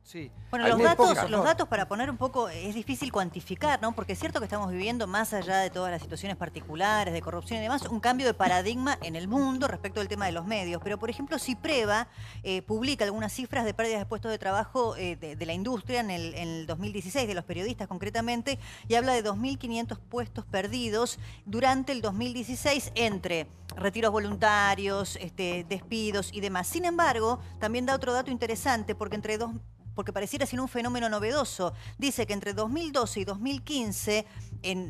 Sí. Bueno, los datos para poner un poco, es difícil cuantificar, ¿no? Porque es cierto que estamos viviendo, más allá de todas las situaciones particulares, de corrupción y demás, un cambio de paradigma en el mundo respecto al tema de los medios. Pero, por ejemplo, Cipreva publica algunas cifras de pérdidas de puestos de trabajo de la industria en el 2016, de los periodistas concretamente, y habla de 2.500 puestos perdidos durante el 2016 entre retiros voluntarios, despidos y demás. Sin embargo, también da otro dato interesante, porque pareciera ser un fenómeno novedoso. Dice que entre 2012 y 2015,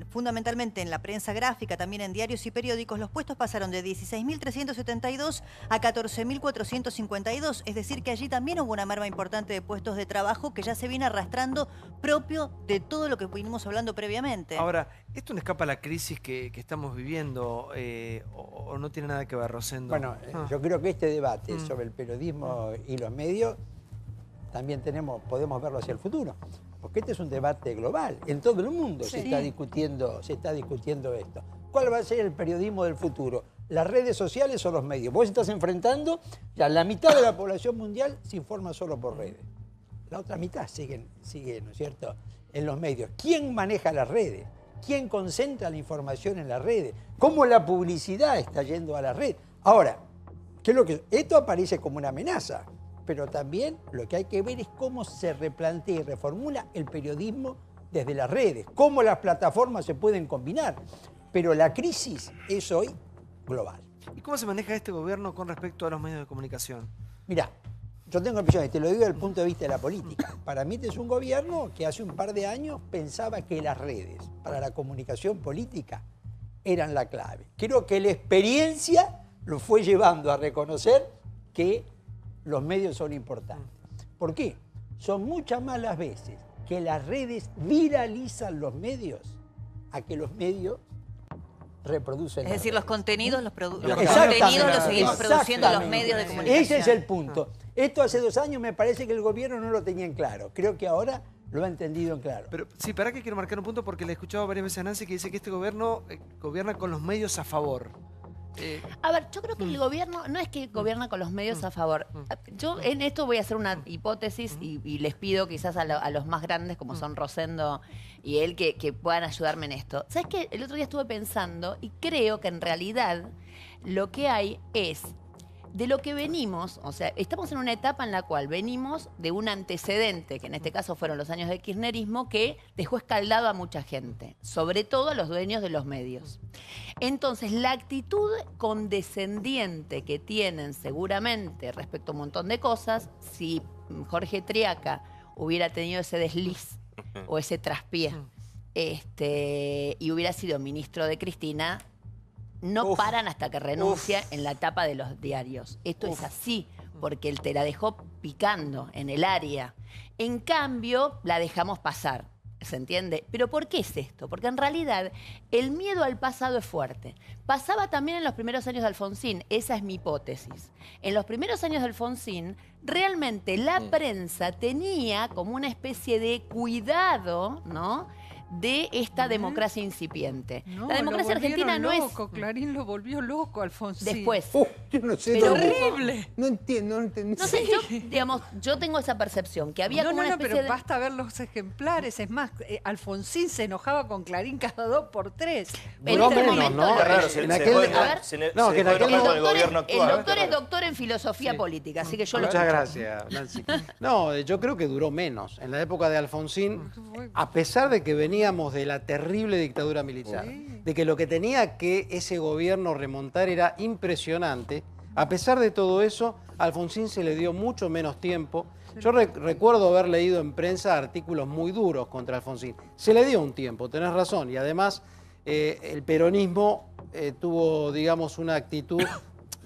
fundamentalmente en la prensa gráfica, también en diarios y periódicos, los puestos pasaron de 16.372 a 14.452. Es decir, que allí también hubo una merma importante de puestos de trabajo que ya se viene arrastrando propio de todo lo que vinimos hablando previamente. Ahora, ¿esto no escapa a la crisis que estamos viviendo o no tiene nada que ver, Rosendo? Bueno, yo creo que este debate sobre el periodismo y los medios también podemos verlo hacia el futuro, porque este es un debate global. En todo el mundo se está discutiendo esto. ¿Cuál va a ser el periodismo del futuro? ¿Las redes sociales o los medios? Vos estás enfrentando, ya la mitad de la población mundial se informa solo por redes. La otra mitad sigue, ¿no es cierto?, en los medios. ¿Quién maneja las redes? ¿Quién concentra la información en las redes? ¿Cómo la publicidad está yendo a la red? Ahora, esto aparece como una amenaza, pero también lo que hay que ver es cómo se replantea y reformula el periodismo desde las redes, cómo las plataformas se pueden combinar. Pero la crisis es hoy global. ¿Y cómo se maneja este gobierno con respecto a los medios de comunicación? Mirá, yo tengo opciones, y te lo digo desde el punto de vista de la política. Para mí este es un gobierno que hace un par de años pensaba que las redes para la comunicación política eran la clave. Creo que la experiencia lo fue llevando a reconocer que los medios son importantes. ¿Por qué? Son muchas más las veces que las redes viralizan los medios a que los medios reproducen. Es decir, los contenidos los seguimos Exactamente. produciendo los medios de comunicación. Ese es el punto. Esto hace 2 años me parece que el gobierno no lo tenía en claro. Creo que ahora lo ha entendido en claro. Pero sí, para que quiero marcar un punto porque le he escuchado varias veces a Nancy que dice que este gobierno gobierna con los medios a favor. A ver, yo creo que el gobierno no es que gobierna con los medios a favor. Yo en esto voy a hacer una hipótesis y les pido quizás a los más grandes, como son Rosendo y él, que puedan ayudarme en esto. ¿Sabes qué? El otro día estuve pensando y creo que en realidad lo que hay es de lo que venimos, o sea, estamos en una etapa en la cual venimos de un antecedente, que en este caso fueron los años del kirchnerismo, que dejó escaldado a mucha gente, sobre todo a los dueños de los medios. Entonces, la actitud condescendiente que tienen seguramente respecto a un montón de cosas, si Jorge Triaca hubiera tenido ese desliz o ese traspié y hubiera sido ministro de Cristina, no paran hasta que renuncia en la tapa de los diarios. Esto es así, porque él te la dejó picando en el área. En cambio, la dejamos pasar, ¿se entiende? ¿Pero por qué es esto? Porque en realidad el miedo al pasado es fuerte. Pasaba también en los primeros años de Alfonsín, esa es mi hipótesis. En los primeros años de Alfonsín, realmente la prensa tenía como una especie de cuidado, ¿no?, de esta democracia incipiente. No, la democracia argentina no loco, es... Clarín lo volvió loco, Alfonsín. Después. Yo no sé. Pero, ¡terrible! No entiendo. No sé, yo tengo esa percepción, que había como una especie pero de... basta ver los ejemplares. Es más, Alfonsín se enojaba con Clarín cada 2 por 3. Pero Duró menos, ¿no? Qué raro, se dejó El con el gobierno actual. doctor es doctor en filosofía política, así que yo Muchas gracias, Nancy. No, yo creo que duró menos. En la época de Alfonsín, a pesar de que veníamos de la terrible dictadura militar, de que lo que tenía que ese gobierno remontar era impresionante, a pesar de todo eso, a Alfonsín se le dio mucho menos tiempo. Yo recuerdo haber leído en prensa artículos muy duros contra Alfonsín. Se le dio un tiempo, tenés razón, y además el peronismo tuvo, digamos, una actitud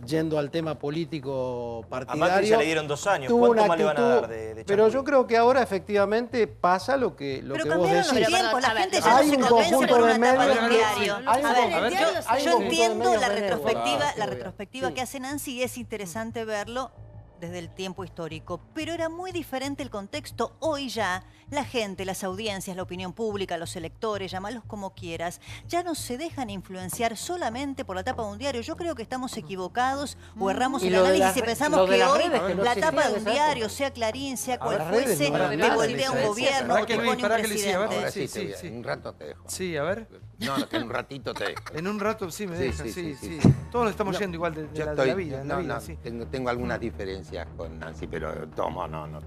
yendo al tema político partidario. A Macri ya le dieron 2 años, tuvo ¿cuánto una más le van a actitud, dar de pero champú? yo creo que ahora efectivamente pasa lo que vos decís. Los tiempos, la gente ya hay no un se convence conjunto por de una tapa de un medios. diario. Yo entiendo la retrospectiva Sí. que hace Nancy y es interesante verlo. desde el tiempo histórico, pero era muy diferente el contexto. Hoy ya la gente, las audiencias, la opinión pública, los electores, llamalos como quieras, ya no se dejan influenciar solamente por la tapa de un diario. Yo creo que estamos equivocados o erramos Y el lo de análisis las y re- pensamos lo de que las hoy redes que no la existían tapa de en un esa diario, época. sea Clarín, sea Ahora, cual las redes fuese, no eran te nada, voltea un Elisa, gobierno ¿Para o qué, te Luis? pone un ¿Para qué, Elisa? A ver, presidente. Ahora Sí, sí, te voy a- sí. en un rato te dejo. Sí, a ver. No, que en un ratito te dejo. En un rato sí me Sí, deja, sí, sí, sí, sí. sí. Todos nos estamos No, yendo igual de Yo la estoy, vida, en la no, vida, no, sí. tengo algunas diferencias con Nancy, pero Tomo no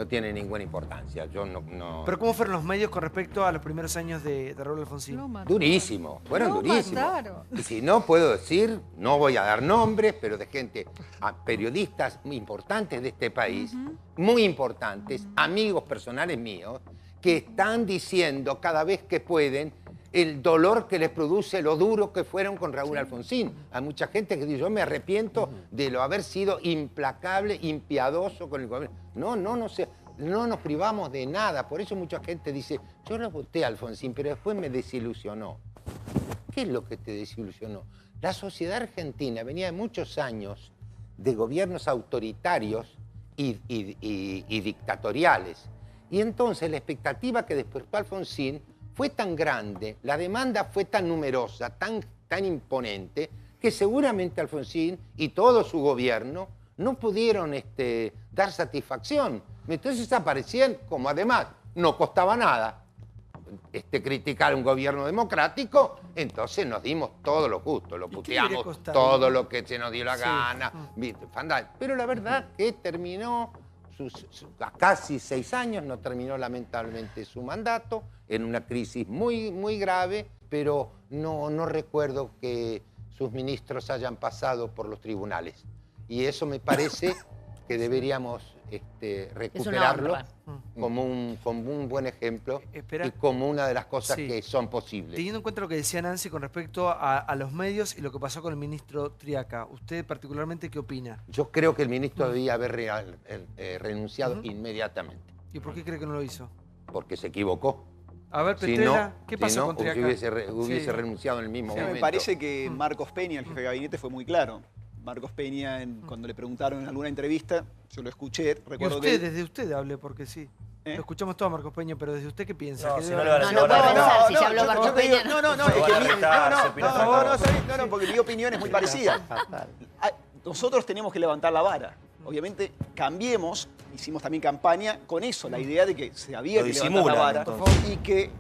tiene ninguna importancia. Yo no. Pero ¿cómo fueron los medios con respecto a los primeros años de Raúl Alfonsín? Lo mataron. Durísimo, fueron Lo durísimos. mataron. Y si no puedo decir, no voy a dar nombres, pero de gente, a periodistas muy importantes de este país, muy importantes, amigos personales míos, que están diciendo cada vez que pueden el dolor que les produce lo duro que fueron con Raúl Alfonsín. Hay mucha gente que dice, yo me arrepiento de lo haber sido implacable, impiadoso con el gobierno. No nos privamos de nada. Por eso mucha gente dice, yo lo voté a Alfonsín, pero después me desilusionó. ¿Qué es lo que te desilusionó? La sociedad argentina venía de muchos años de gobiernos autoritarios y dictatoriales. Y entonces la expectativa que despertó Alfonsín fue tan grande, la demanda fue tan numerosa, tan imponente, que seguramente Alfonsín y todo su gobierno no pudieron dar satisfacción. Entonces aparecían, como además no costaba nada criticar un gobierno democrático, entonces nos dimos todo lo justo, lo ¿Y qué debería puteamos costar? todo lo que se nos dio la Sí. gana. Pero la verdad que terminó a casi 6 años, no terminó lamentablemente su mandato, en una crisis muy, muy grave, pero no recuerdo que sus ministros hayan pasado por los tribunales. Y eso me parece que deberíamos recuperarlo honra. como un buen ejemplo Espera. y como una de las cosas Sí. que son posibles. Teniendo en cuenta lo que decía Nancy con respecto a los medios y lo que pasó con el ministro Triaca, ¿usted particularmente qué opina? Yo creo que el ministro debía haber renunciado inmediatamente, ¿Y por qué cree que no lo hizo? porque se equivocó. A ver, Si Petrella, no, ¿qué si pasó no, con Triaca? hubiese Sí. renunciado en el mismo Sí, momento. me parece que Marcos Peña, el jefe de gabinete, fue muy claro. Marcos Peña, cuando le preguntaron en alguna entrevista, yo lo escuché, Y recuerdo usted, que... desde usted hable, porque sí. ¿Eh? Lo escuchamos todo a Marcos Peña, pero desde usted, ¿qué piensa? No, ¿Qué si debe no le van a hacer? No, no puede pensar, si ya habló yo Marcos te digo- Peña. No, Lo van a retar, se opina otra cosa. no, porque mi opinión es muy parecida. Nosotros tenemos que levantar la vara. Obviamente, cambiemos, hicimos también campaña con eso, la idea de que se había Lo que levantar disimulan, la vara entonces. y que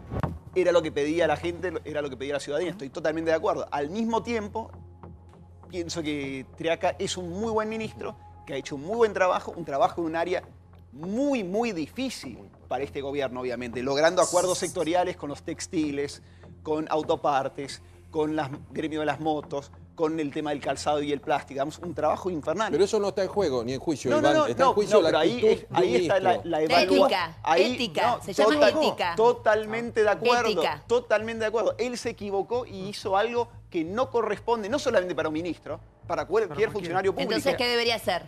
era lo que pedía la gente, era lo que pedía la ciudadanía. Estoy totalmente de acuerdo. Al mismo tiempo, pienso que Triaca es un muy buen ministro, que ha hecho un muy buen trabajo, un trabajo en un área muy, muy difícil para este gobierno, obviamente, logrando acuerdos sectoriales con los textiles, con autopartes, con el gremio de las motos, con el tema del calzado y el plástico. Digamos, un trabajo infernal. Pero eso no está en juego, ni en juicio, No, Iván. no, no, está en no, juicio no, la pero actitud de un ahí está la ministro. evaluación. Ética, se llama ética. Totalmente de acuerdo. Ética. Totalmente de acuerdo. Él se equivocó y hizo algo que no corresponde, no solamente para un ministro, para cualquier funcionario público. Entonces, ¿qué debería hacer?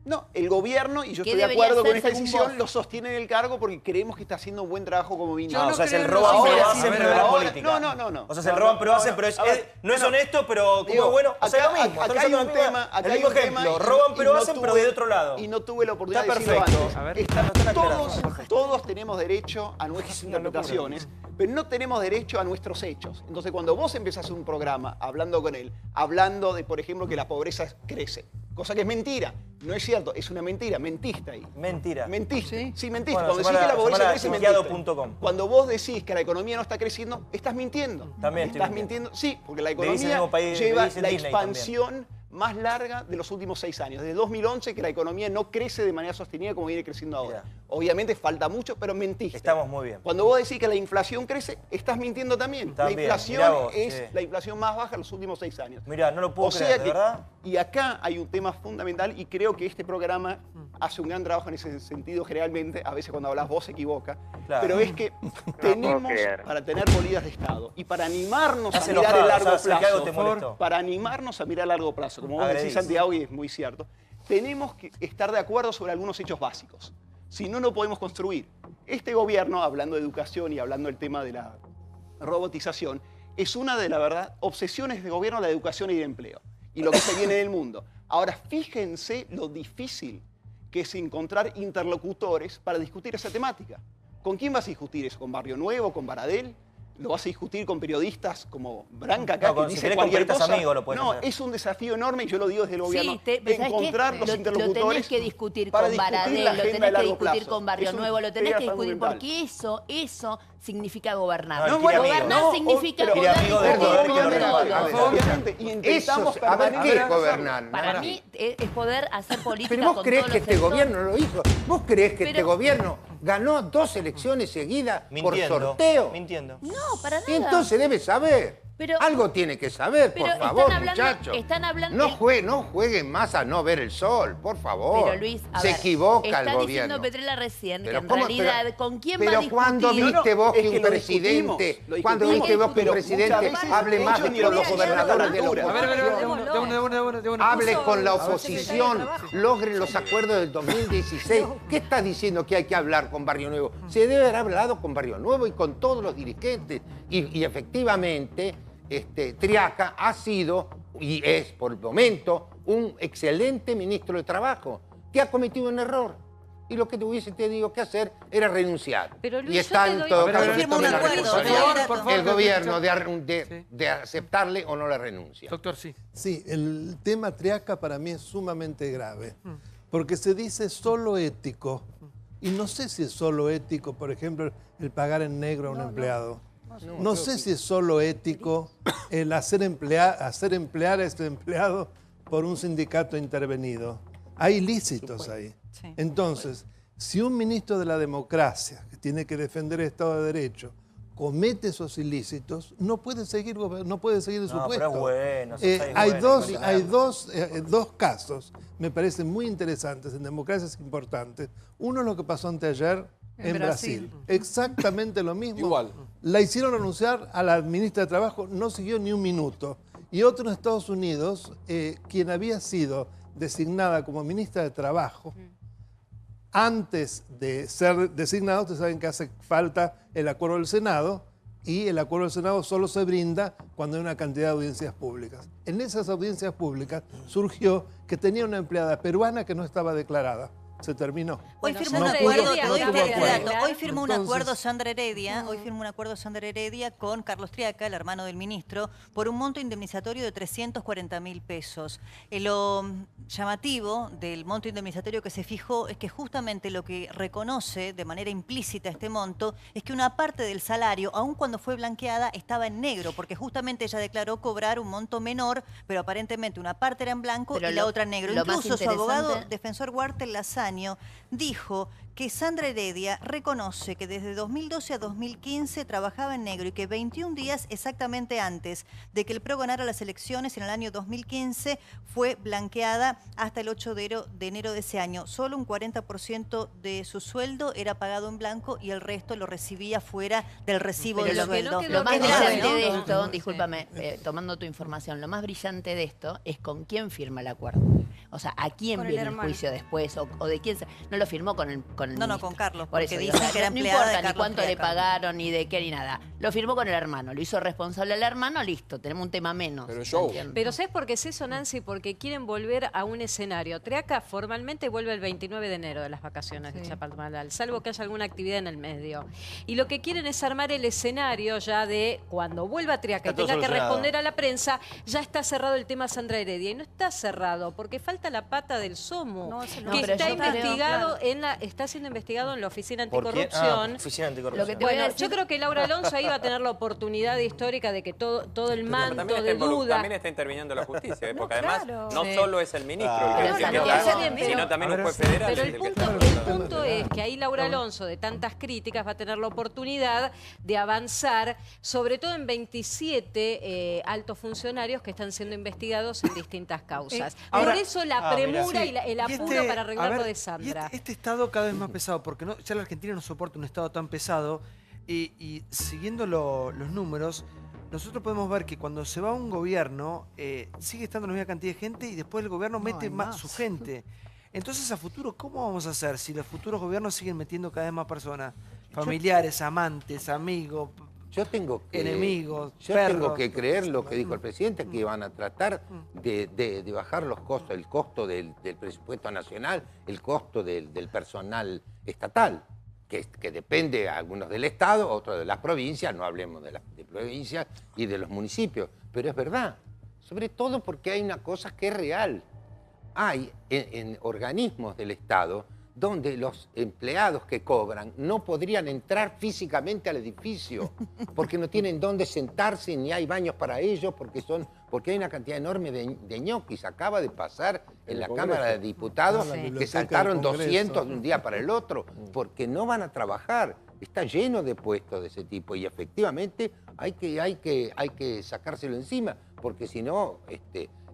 No, el gobierno, y yo ¿Qué estoy de debería acuerdo con hacer esta según decisión, vos? lo sostiene en el cargo porque creemos que está haciendo un buen trabajo como ministro. No, o sea, es el creo en roban, los pero ingresos. hacen, A ver, pero a ver, es ahora- política. no. O sea, se roban, pero hacen, pero A ver, no es honesto, pero como Digo, es bueno, o sea, acá- lo mismo. acá Están hay usando un la misma- tema, acá el hay mismo un tema ejemplo, y- roban, y pero no hacen, tuve- pero de otro lado. Y no tuve la oportunidad Está de decirlo perfecto. antes. A ver. Están aclarados. Todos tenemos derecho a nuestras interpretaciones, pero no tenemos derecho a nuestros hechos. Entonces, cuando vos empezás un programa hablando con él, hablando de, por ejemplo, que la pobreza crece, cosa que es mentira, no es cierto, es una mentira, mentiste ahí. Mentira. Mentiste, sí, mentiste. Bueno, Cuando decís que la pobreza semana crece, chequeado.com. mentiste. Cuando vos decís que la economía no está creciendo, estás mintiendo. También estoy estás mintiendo. mintiendo. Sí, porque la Le dice el economía mismo país- lleva le dice la Disney expansión más larga de los últimos 6 años. Desde 2011 que la economía no crece de manera sostenida como viene creciendo ahora. Mirá. Obviamente falta mucho, pero mentiste. Estamos muy bien. Cuando vos decís que la inflación crece, estás mintiendo también. También, La inflación mirá vos, es che. la inflación más baja en los últimos 6 años. Mirá, no lo puedo O sea creer, ¿de que, verdad? y acá hay un tema fundamental y creo que este programa hace un gran trabajo en ese sentido generalmente. A veces cuando hablas vos se equivoca. Claro. Pero es que tenemos, para tener políticas de Estado y para animarnos a Estás mirar enojado, a largo ¿sabes? Que algo plazo, te molestó. para animarnos a mirar a largo plazo, como vos decís, Agredís. Santiago, y es muy cierto, tenemos que estar de acuerdo sobre algunos hechos básicos. Si no, no podemos construir. Este gobierno, hablando de educación y hablando del tema de la robotización, es una de, la verdad, obsesiones de gobierno la educación y el empleo y lo que se viene del mundo. Ahora, fíjense lo difícil que es encontrar interlocutores para discutir esa temática. ¿Con quién vas a discutir eso? ¿Con Barrio Nuevo? ¿Con Baradel? ¿Lo vas a discutir con periodistas como Branca acá, que si dice querés con cualquier periodistas cosa? amigos lo puedes No, hacer. es un desafío enorme y yo lo digo desde el gobierno. Sí, ¿sabes qué? Encontrar los Lo interlocutores tenés que discutir para con discutir Baradel, la lo agenda tenés de que largo discutir plazo. con Barrio Es un Nuevo, lo tenés tema que discutir fundamental. porque eso significa gobernar. No, bueno, gobernar no, significa pero- poder amigo de discutir todo, con quiero todos. ver, Obviamente, y intentamos Eso, a ver, ¿qué es permanentemente gobernar? Para Nada. mí es poder hacer política Pero vos con creés todos que los este sectores. gobierno lo hizo. ¿Vos creés que este Pero- gobierno ganó 2 elecciones seguidas por Mintiendo. sorteo? Mintiendo. No, para nada. Y entonces debe saber. Pero- Algo tiene que saber, pero por están favor, hablando- muchachos. están hablando- No, no jueguen más a no ver el sol, por favor. Pero Luis, a se ver, equivoca está el diciendo gobierno. Petrella recién Pero que en ¿cómo? realidad, Pero- ¿con quién va a Pero discutir? ¿cuándo viste No, vos es que que un lo presidente, discutimos, cuándo viste vos que un pero presidente muchas veces hable más ellos que ni con lo los quieren gobernadores de la altura. A ver, oposición? Hable con la oposición, logren los acuerdos del 2016. ¿Qué está diciendo que hay que hablar con Barrio Nuevo? Se debe haber hablado con Barrio Nuevo y con todos los dirigentes. Y efectivamente, Triaca ha sido y es por el momento un excelente ministro de Trabajo que ha cometido un error. Y lo que tuviese tenido que hacer era renunciar. Pero, Luis, y está yo te en doy- todo A ver, caso a ver, firma un en la acuerdo, responsabilidad por favor, el gobierno sí. de aceptarle o no la renuncia. Doctor, sí. Sí, el tema Triaca para mí es sumamente grave, porque se dice solo ético, y no sé si es solo ético, por ejemplo, el pagar en negro a un empleado. No sé si es solo ético el hacer emplear a este empleado por un sindicato intervenido. Hay ilícitos ahí. Sí. Entonces, si un ministro de la democracia, que tiene que defender el Estado de Derecho, comete esos ilícitos, no puede seguir en su No, puesto. pero es bueno, Sofía, es Hay bueno, dos casos, me parecen muy interesantes, en democracias importantes. Uno es lo que pasó anteayer en Brasil. Exactamente lo mismo. Igual. La hicieron renunciar a la ministra de Trabajo, no siguió ni un minuto. Y otro en Estados Unidos, quien había sido designada como ministra de Trabajo, antes de ser designado, ustedes saben que hace falta el acuerdo del Senado, y el acuerdo del Senado solo se brinda cuando hay una cantidad de audiencias públicas. En esas audiencias públicas surgió que tenía una empleada peruana que no estaba declarada. Se terminó. Hoy Bueno, firmó no un pudo- acuerdo, no te doy tuvo este acuerdo. dato. Hoy firmó un Entonces- acuerdo Sandra Heredia, con Carlos Triaca, el hermano del ministro, por un monto indemnizatorio de 340.000 pesos. Lo llamativo del monto indemnizatorio que se fijó es que justamente lo que reconoce de manera implícita este monto es que una parte del salario, aun cuando fue blanqueada, estaba en negro, porque justamente ella declaró cobrar un monto menor, pero aparentemente una parte era en blanco Pero y la lo- otra en negro. lo más Incluso su abogado interesante- defensor Walter Lasaño dijo que Sandra Heredia reconoce que desde 2012 a 2015 trabajaba en negro y que 21 días exactamente antes de que el PRO ganara las elecciones en el año 2015 fue blanqueada hasta el 8 de enero de ese año. Solo un 40% de su sueldo era pagado en blanco y el resto lo recibía fuera del recibo Pero del lo que sueldo. Lo más Es grave, brillante ¿no? de esto, Sí. discúlpame, tomando tu información, lo más brillante de esto es con quién firma el acuerdo. O sea, a quién Con el viene el hermano. juicio después o de quién. No lo firmó con el No, ministro. con Carlos, Por porque eso dicen digo, que era no empleada importa de ni Carlos cuánto le Triaca. pagaron, ni de qué, ni nada. Lo firmó con el hermano, lo hizo responsable al hermano, listo, tenemos un tema menos. Pero show. ¿entiendes? Pero ¿sabes por qué es eso, Nancy? Porque quieren volver a un escenario. Triaca formalmente vuelve el 29 de enero de las vacaciones de Chapalmalal, salvo que haya alguna actividad en el medio. Y lo que quieren es armar el escenario ya de cuando vuelva Triaca y Está todo tenga que solucionado. responder a la prensa, ya está cerrado el tema Sandra Heredia. Y no está cerrado, porque falta la pata del SOMO, No, ese no, que pero está yo creo, investigado está siendo investigado en la Oficina ¿Por quién? Anticorrupción. Oficina Anticorrupción. Lo que te voy a Bueno, decir- yo creo que Laura Alonso ahí va a tener la oportunidad histórica de que todo el Pero manto también de está, duda. también está interviniendo la justicia, porque además claro. no Sí. solo es el ministro Claro. el Pero que también- está, está bien, pero- sino también A un ver, juez federal. Pero es el el que punto, está- el punto es que ahí Laura Alonso, de tantas críticas, va a tener la oportunidad de avanzar, sobre todo en 27 altos funcionarios que están siendo investigados en distintas causas. ahora- Por eso la Ah, mira. premura Sí, y el apuro este- para a arreglar ver, lo de y Sandra. este Estado cada vez más pesado, porque ya la Argentina no soporta un Estado tan pesado. Y siguiendo los números, nosotros podemos ver que cuando se va un gobierno, sigue estando la misma cantidad de gente y después el gobierno mete hay más más. su gente. Entonces, a futuro, ¿cómo vamos a hacer si los futuros gobiernos siguen metiendo cada vez más personas? Familiares, amantes, amigos, Yo tengo que, enemigos, yo perros. tengo que creer lo que dijo el presidente, que van a tratar de bajar los costos, el costo del presupuesto nacional, el costo del personal estatal, que depende algunos del Estado, otros de las provincias, no hablemos de las provincias y de los municipios, pero es verdad, sobre todo porque hay una cosa que es real. Hay en organismos del Estado donde los empleados que cobran no podrían entrar físicamente al edificio porque no tienen dónde sentarse ni hay baños para ellos porque hay una cantidad enorme de ñoquis. Acaba de pasar en la Cámara de Diputados que saltaron 200 de un día para el otro porque no van a trabajar. Está lleno de puestos de ese tipo y efectivamente hay que sacárselo encima porque si no,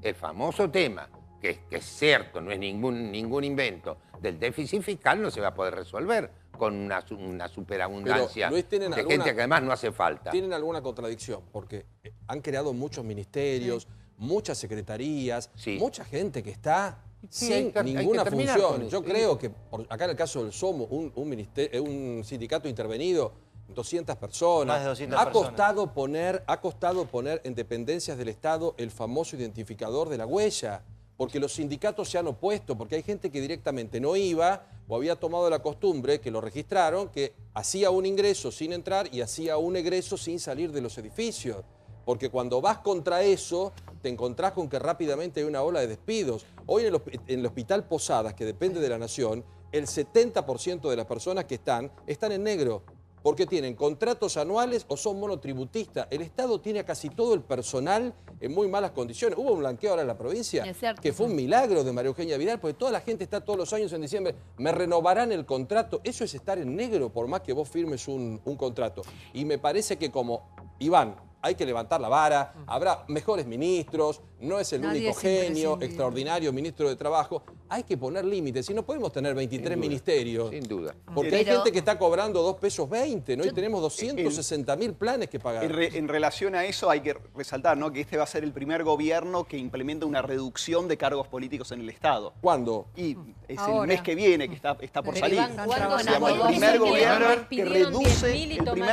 el famoso tema que es cierto, no es ningún invento, del déficit fiscal no se va a poder resolver con una superabundancia Luis, de gente que además no hace falta. Tienen alguna contradicción, porque han creado muchos ministerios, muchas secretarías, mucha gente que está sin ninguna función. Yo creo que, acá en el caso del SOMO, un sindicato intervenido, 200 personas. Más de 200 ha costado poner en dependencias del Estado el famoso identificador de la huella. Porque los sindicatos se han opuesto, porque hay gente que directamente no iba o había tomado la costumbre, que lo registraron, que hacía un ingreso sin entrar y hacía un egreso sin salir de los edificios. Porque cuando vas contra eso, te encontrás con que rápidamente hay una ola de despidos. Hoy en el Hospital Posadas, que depende de la Nación, el 70% de las personas que están en negro. Porque tienen contratos anuales o son monotributistas. El Estado tiene a casi todo el personal en muy malas condiciones. Hubo un blanqueo ahora en la provincia que fue un milagro de María Eugenia Vidal, porque toda la gente está todos los años en diciembre, me renovarán el contrato. Eso es estar en negro, por más que vos firmes un contrato. Y me parece que como Iván, hay que levantar la vara, habrá mejores ministros, no es el único genio, extraordinario ministro de Trabajo. Hay que poner límites, y no podemos tener 23 ministerios. Sin duda. Porque hay gente que está cobrando 2,20 pesos, ¿no? Y tenemos 260.000 planes que pagar. En relación a eso hay que resaltar, ¿no?, que este va a ser el primer gobierno que implementa una reducción de cargos políticos en el Estado. ¿Cuándo? Y es el mes que viene, que está por salir. ¿Cuándo? El primer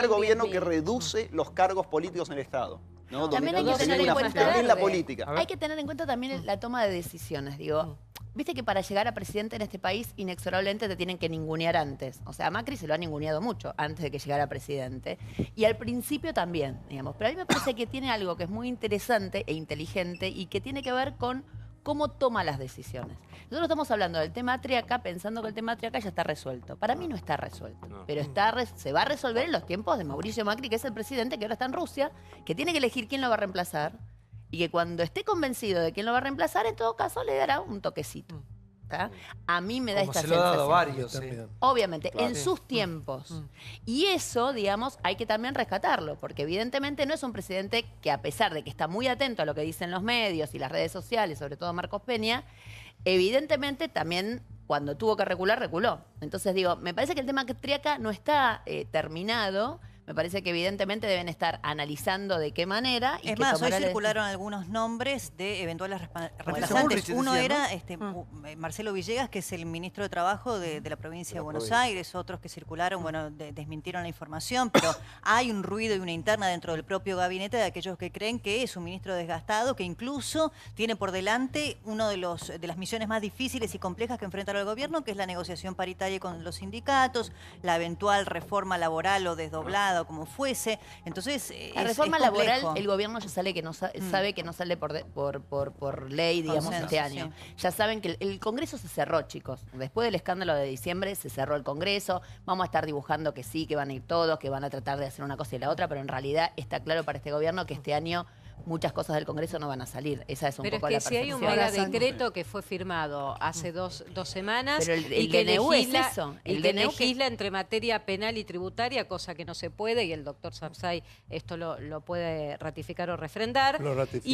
gobierno que reduce, reduce los cargos políticos en el Estado. ¿no? También hay que Donde tener en una cuenta gestión en la política. Hay que tener en cuenta también la toma de decisiones. Digo, viste que para llegar a presidente en este país, inexorablemente te tienen que ningunear antes. O sea, a Macri se lo ha ninguneado mucho antes de que llegara a presidente. Y al principio también, digamos. Pero a mí me parece que tiene algo que es muy interesante e inteligente y que tiene que ver con cómo toma las decisiones. Nosotros estamos hablando del tema Triaca pensando que el tema Triaca ya está resuelto. Para mí no está resuelto, pero se va a resolver en los tiempos de Mauricio Macri, que es el presidente que ahora está en Rusia, que tiene que elegir quién lo va a reemplazar y que cuando esté convencido de quién lo va a reemplazar, en todo caso le dará un toquecito. A mí me da Como esta se lo ha sensación. dado varios. Obviamente, Claro. en sus tiempos. Y eso, digamos, hay que también rescatarlo, porque evidentemente no es un presidente que, a pesar de que está muy atento a lo que dicen los medios y las redes sociales, sobre todo Marcos Peña, evidentemente también cuando tuvo que recular, reculó. Entonces digo, me parece que el tema Triaca no está terminado. Me parece que evidentemente deben estar analizando de qué manera. Y Es que más, hoy tomará la circularon algunos nombres de eventuales reemplazantes. Bullrich Uno decía, era ¿no? Marcelo Villegas, que es el ministro de Trabajo de la provincia de Buenos Aires. Otros que circularon, bueno, desmintieron la información, pero hay un ruido y una interna dentro del propio gabinete de aquellos que creen que es un ministro desgastado, que incluso tiene por delante uno de las misiones más difíciles y complejas que enfrentar el gobierno, que es la negociación paritaria con los sindicatos, la eventual reforma laboral o desdoblada, o como fuese. Entonces, la reforma laboral, el gobierno ya sabe que no sale por ley, digamos, Consenso, este año. Ya saben que el Congreso se cerró, chicos. Después del escándalo de diciembre se cerró el Congreso. Vamos a estar dibujando que sí, que van a ir todos, que van a tratar de hacer una cosa y la otra, pero en realidad está claro para este gobierno que este año muchas cosas del Congreso no van a salir. Esa es un pero poco es que la si hay un percepción. decreto que fue firmado hace dos semanas Pero el y que DNU es legisla, eso. y que legisla entre materia penal y tributaria, cosa que no se puede, y el doctor Sapsay esto lo puede ratificar o refrendar. Lo ratifico.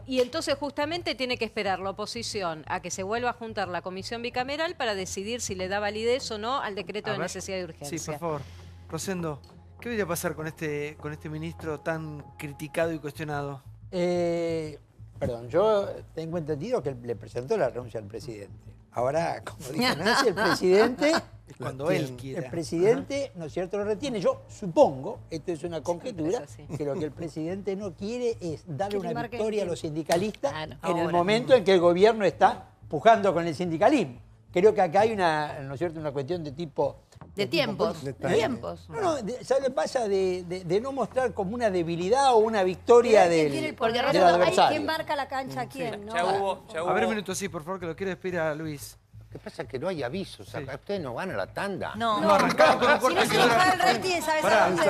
Y entonces justamente tiene que esperar la oposición a que se vuelva a juntar la comisión bicameral para decidir si le da validez o no al decreto de necesidad de urgencia. Sí, por favor. Rosendo, ¿qué debería pasar con este ministro tan criticado y cuestionado? Perdón, yo tengo entendido que le presentó la renuncia al presidente. Ahora, como dijo Nancy, el presidente... Cuando él quiera. El presidente, ¿no es cierto?, lo retiene. Yo supongo, esto es una conjetura, que lo que el presidente no quiere es darle una victoria a los sindicalistas en el momento en que el gobierno está pujando con el sindicalismo. Creo que acá hay una, ¿no es cierto?, una cuestión de tipo... De tiempos. De tiempos. No, ¿sabes lo que pasa? De no mostrar como una debilidad o una victoria del adversario. ¿Quién marca la cancha a quién? ¿No? A ver, un minuto, sí, por favor, que lo quiere despedir a Luis. Lo que pasa es que no hay avisos acá. Ustedes no van a la tanda. No, arrancamos con un Si corte no se nos va el rating, ¿sabes a dónde?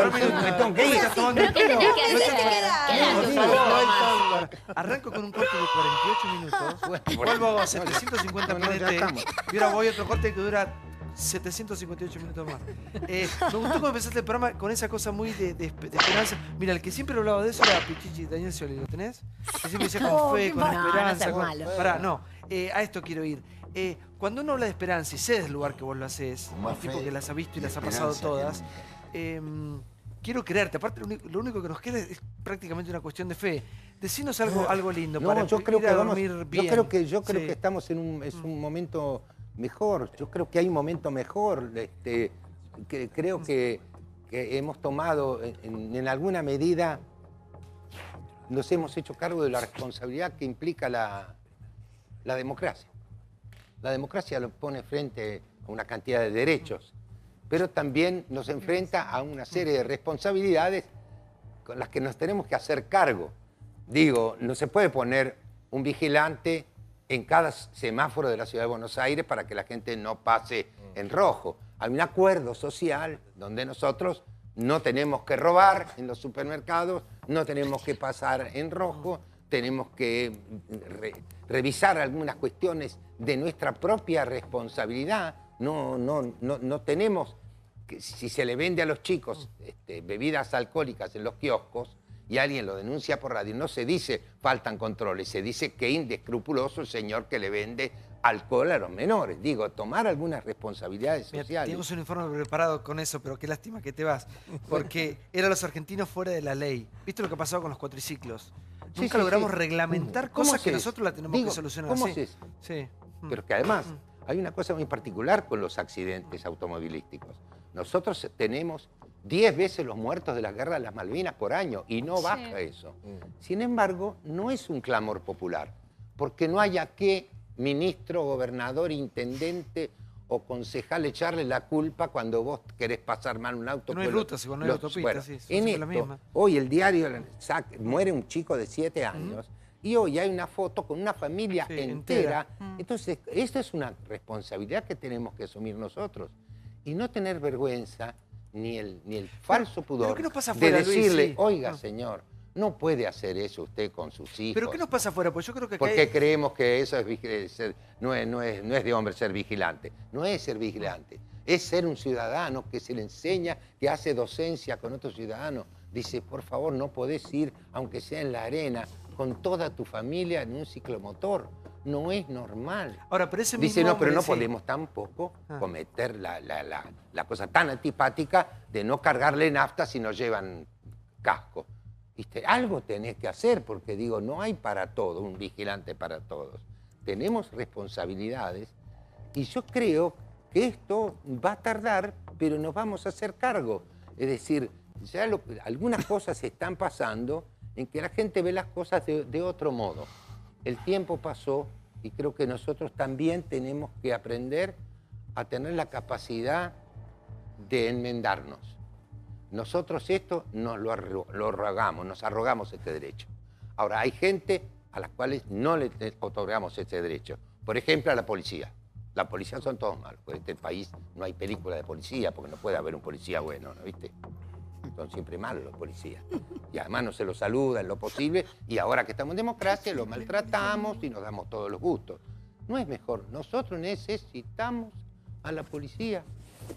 Me tengo que ir. ¿Pero qué tenés que hacer? Arranco con un corte de 48 minutos. Vuelvo a 750 PDT. Y ahora voy a otro corte que dura 758 minutos más. Me gustó cuando empezaste el programa con esa cosa muy de esperanza. Mira, el que siempre hablaba de eso era Pichichi, Daniel Scioli, ¿lo tenés? Que siempre decía con fe, con esperanza. Pará, no. A esto quiero ir. Cuando uno habla de esperanza y sé del lugar que vos lo haces, un tipo que las ha visto y las ha pasado todas, quiero creerte. Aparte, lo único que nos queda es prácticamente una cuestión de fe. Decinos algo lindo para yo creo ir a dormir bien. Yo creo que estamos en un momento mejor. Yo creo que hay un momento mejor. Creo que hemos tomado, en alguna medida, nos hemos hecho cargo de la responsabilidad que implica la democracia. La democracia lo pone frente a una cantidad de derechos, pero también nos enfrenta a una serie de responsabilidades con las que nos tenemos que hacer cargo. Digo, no se puede poner un vigilante en cada semáforo de la Ciudad de Buenos Aires para que la gente no pase en rojo. Hay un acuerdo social donde nosotros no tenemos que robar en los supermercados, no tenemos que pasar en rojo, tenemos que revisar algunas cuestiones de nuestra propia responsabilidad. No tenemos que, si se le vende a los chicos bebidas alcohólicas en los kioscos y alguien lo denuncia por radio, no se dice faltan controles, se dice que inescrupuloso el señor que le vende alcohol a los menores. Digo, tomar algunas responsabilidades sociales. Tenemos un informe preparado con eso, pero qué lástima que te vas, porque eran los argentinos fuera de la ley. ¿Viste lo que ha pasado con los cuatriciclos? Nunca logramos reglamentar cosas que nosotros la tenemos que solucionar. ¿Cómo así. es? Pero que además hay una cosa muy particular con los accidentes automovilísticos. Nosotros tenemos 10 veces los muertos de la guerra de las Malvinas por año y no baja eso. Sin embargo, no es un clamor popular, porque no haya que ministro, gobernador, intendente o concejal echarle la culpa cuando vos querés pasar mal un auto. No hay rutas, igual no hay autopistas. Bueno, en esto, hoy el diario muere un chico de 7 años y hoy hay una foto con una familia entera. Entonces, esta es una responsabilidad que tenemos que asumir nosotros y no tener vergüenza ni el falso pudor ¿qué nos pasa de afuera, decirle, Luis? oiga, señor, no puede hacer eso usted con sus hijos. ¿Pero qué nos pasa afuera? Pues yo creo que acá Porque creemos que eso no es de hombre ser vigilante. No es ser vigilante. Es ser un ciudadano que se le enseña, que hace docencia con otros ciudadanos. Dice, por favor, no podés ir, aunque sea en la arena, con toda tu familia en un ciclomotor. No es normal. Ahora, pero ese mismo dice, no, pero hombre, no podemos tampoco cometer la cosa tan antipática de no cargarle nafta si no llevan casco. ¿Viste? Algo tenés que hacer, porque digo, no hay para todo, un vigilante para todos. Tenemos responsabilidades y yo creo que esto va a tardar, pero nos vamos a hacer cargo. Es decir, ya algunas cosas están pasando en que la gente ve las cosas de otro modo. El tiempo pasó y creo que nosotros también tenemos que aprender a tener la capacidad de enmendarnos. Nosotros esto nos lo arrogamos, nos arrogamos este derecho. Ahora, hay gente a las cuales no le otorgamos este derecho. Por ejemplo, a la policía. La policía son todos malos. En este país no hay película de policía, porque no puede haber un policía bueno, ¿no viste? Son siempre malos los policías. Y además no se los saluda en lo posible, y ahora que estamos en democracia, los maltratamos y nos damos todos los gustos. No es mejor. Nosotros necesitamos a la policía.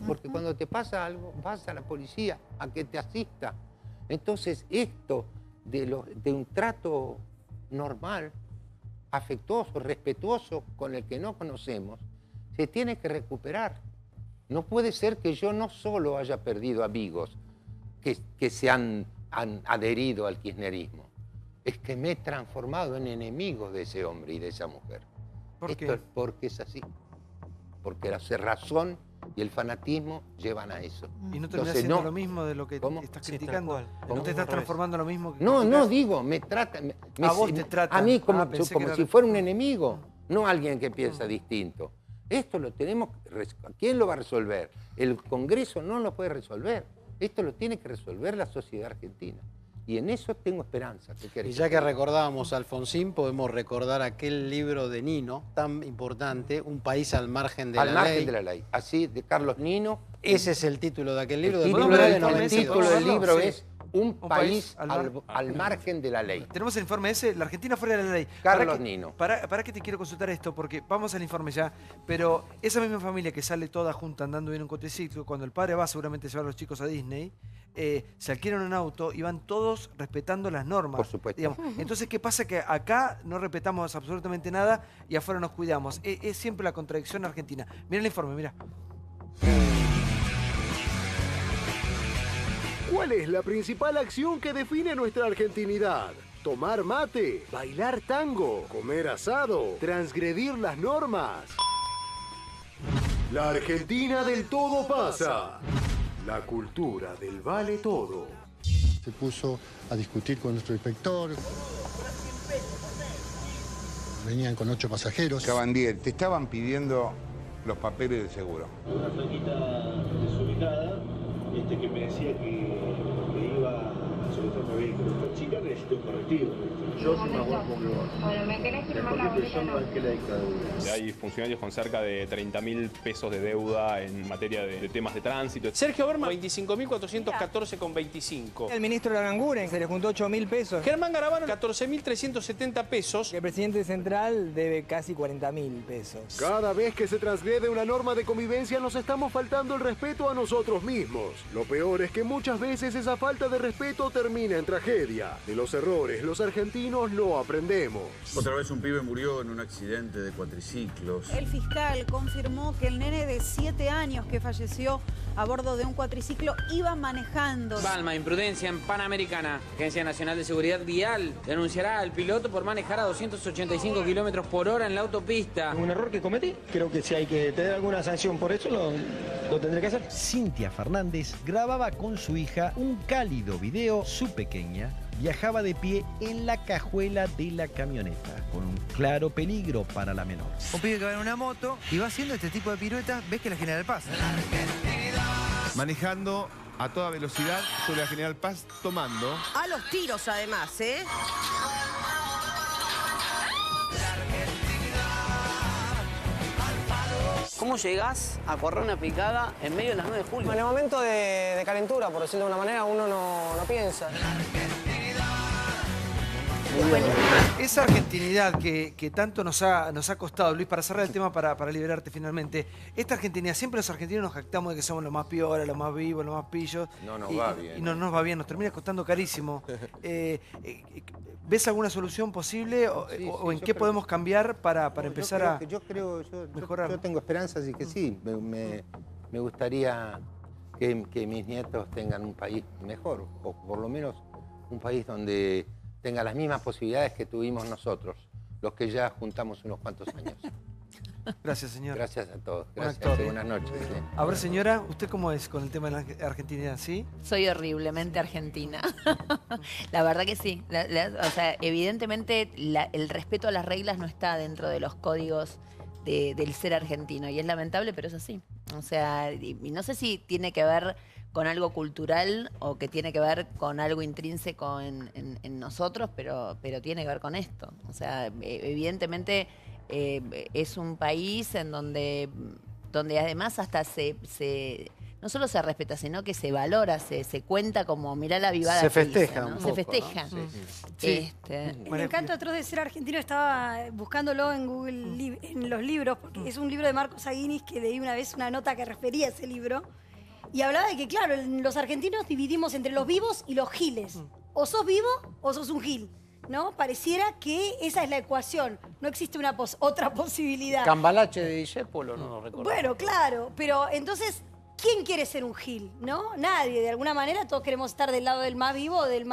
Porque cuando te pasa algo, vas a la policía a que te asista. Entonces, esto de un trato normal, afectuoso, respetuoso con el que no conocemos, se tiene que recuperar. No puede ser que yo no solo haya perdido amigos que se han adherido al kirchnerismo, es que me he transformado en enemigo de ese hombre y de esa mujer. ¿Por qué? Porque es así. porque la cerrazón y el fanatismo llevan a eso. Y no terminás haciendo lo mismo de lo que estás criticando. No te estás transformando en lo mismo que No, digo, me tratan. A vos te tratan. A mí como si fuera un enemigo, no alguien que piensa distinto. Esto lo tenemos. ¿Quién lo va a resolver? El Congreso no lo puede resolver. Esto lo tiene que resolver la sociedad argentina. Y en eso tengo esperanza. Y ya que recordábamos a Alfonsín, podemos recordar aquel libro de Nino, tan importante, Un país al margen de la ley. Al margen de la ley. Así, de Carlos Nino. Ese es el título de aquel libro. El título del libro es Un país al margen de la ley. Tenemos el informe ese, la Argentina fuera de la ley. Carlos Nino. Para que te quiero consultar esto, porque vamos al informe ya, pero esa misma familia que sale toda junta andando en un cuatriciclo, cuando el padre va seguramente a llevar a los chicos a Disney, se alquilan un auto y van todos respetando las normas. Por supuesto. Digamos. Entonces, ¿qué pasa? Que acá no respetamos absolutamente nada y afuera nos cuidamos. Es siempre la contradicción argentina. Mira el informe, mira. ¿Cuál es la principal acción que define nuestra argentinidad? Tomar mate, bailar tango, comer asado, transgredir las normas. La Argentina del todo pasa. La cultura del vale todo. Se puso a discutir con nuestro inspector. Venían con 8 pasajeros. Cabandier, te estaban pidiendo los papeles de seguro. Una flaquita desubicada que me decía que iba a solicitar mi vehículo. Esta chica necesita un correctivo. Yo soy más guapo que vos. Bueno, me tenés que firmar la boleta. La dictadura. Hay funcionarios con cerca de 30.000 pesos de deuda en materia de temas de tránsito. Sergio Berman, 25.414,25. El ministro Laranguren se le juntó 8.000 pesos. Germán Garabano, 14.370 pesos. El presidente central debe casi 40.000 pesos. Cada vez que se transgrede una norma de convivencia nos estamos faltando el respeto a nosotros mismos. Lo peor es que muchas veces esa falta de respeto termina en tragedia. De los errores, los argentinos no aprendemos. Otra vez un pibe murió en un accidente de cuatriciclos. El fiscal confirmó que el nene de 7 años que falleció a bordo de un cuatriciclo iba manejando. Palma, imprudencia en Panamericana. Agencia Nacional de Seguridad Vial denunciará al piloto por manejar a 285 kilómetros por hora en la autopista. Un error que cometí. Creo que si hay que tener alguna sanción por eso, lo tendré que hacer. Cintia Fernández grababa con su hija un cálido video. Su pequeña viajaba de pie en la cajuela de la camioneta, con un claro peligro para la menor. Un pibe que va en una moto y va haciendo este tipo de piruetas, ves que la General Paz. Manejando a toda velocidad sobre la General Paz, tomando. A los tiros además, ¿eh? ¿Cómo llegás a correr una picada en medio de las 9 de julio? En el momento de calentura, por decirlo de una manera, uno no piensa. Esa argentinidad que tanto nos ha costado, Luis, para cerrar el tema, para liberarte finalmente, esta argentinidad, siempre los argentinos nos jactamos de que somos los más pioras, los más vivos, los más pillos. No nos va bien. Y no nos va bien, nos termina costando carísimo. ¿Ves alguna solución posible o en qué podemos cambiar para empezar a mejorar? Yo tengo esperanzas y que sí, me gustaría que mis nietos tengan un país mejor, o por lo menos un país donde tenga las mismas posibilidades que tuvimos nosotros, los que ya juntamos unos cuantos años. Gracias, señor. Gracias a todos. Gracias. Buenas noches. A ver, señora, ¿usted cómo es con el tema de la argentinidad? ¿Sí? Soy horriblemente argentina. La verdad que sí. O sea, evidentemente el respeto a las reglas no está dentro de los códigos del ser argentino. Y es lamentable, pero es así. O sea, y no sé si tiene que ver con algo cultural o que tiene que ver con algo intrínseco en nosotros, pero tiene que ver con esto. O sea, evidentemente es un país en donde además hasta no solo se respeta, sino que se valora, se cuenta como, mirá la vivada se que festeja hice, ¿no? un Se poco, festeja. ¿no? Sí. El encanto atroz de ser argentino estaba buscándolo en Google, en los libros, porque es un libro de Marcos Aguinis que leí una vez una nota que refería a ese libro. Y hablaba de que, claro, los argentinos dividimos entre los vivos y los giles. O sos vivo o sos un gil, ¿no? Pareciera que esa es la ecuación. No existe otra posibilidad. Cambalache de Discépolo, no lo recuerdo. Bueno, claro, pero entonces ¿quién quiere ser un gil? ¿No? Nadie. De alguna manera todos queremos estar del lado del más vivo, del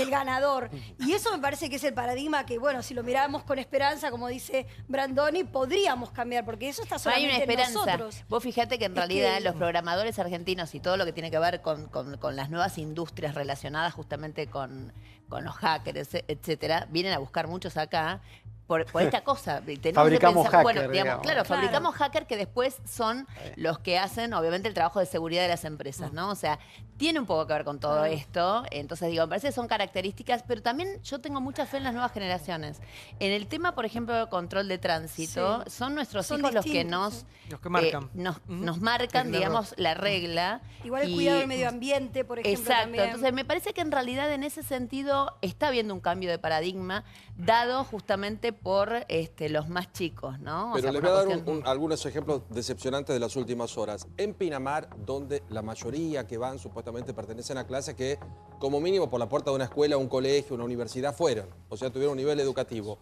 ganador. Y eso me parece que es el paradigma que, bueno, si lo miramos con esperanza, como dice Brandoni, podríamos cambiar, porque eso está solamente hay una esperanza. en nosotros. Vos fíjate que en realidad los programadores argentinos y todo lo que tiene que ver con las nuevas industrias relacionadas justamente con los hackers, etcétera, vienen a buscar muchos acá. Por esta cosa. Fabricamos hackers. Bueno, digamos, claro, fabricamos hackers que después son los que hacen, obviamente, el trabajo de seguridad de las empresas, ¿no? O sea, tiene un poco que ver con todo esto. Entonces, digo, me parece que son características, pero también yo tengo mucha fe en las nuevas generaciones. En el tema, por ejemplo, de control de tránsito, son nuestros hijos los que nos marcan, nos marcan, digamos, la regla. Igual el cuidado del medio ambiente, por ejemplo. Exacto. También. Entonces, me parece que en realidad en ese sentido está habiendo un cambio de paradigma dado justamente por los más chicos, ¿no? Pero les voy a dar algunos ejemplos decepcionantes de las últimas horas. En Pinamar, donde la mayoría que van supuestamente pertenecen a clases que, como mínimo, por la puerta de una escuela, un colegio, una universidad, fueron. O sea, tuvieron un nivel educativo.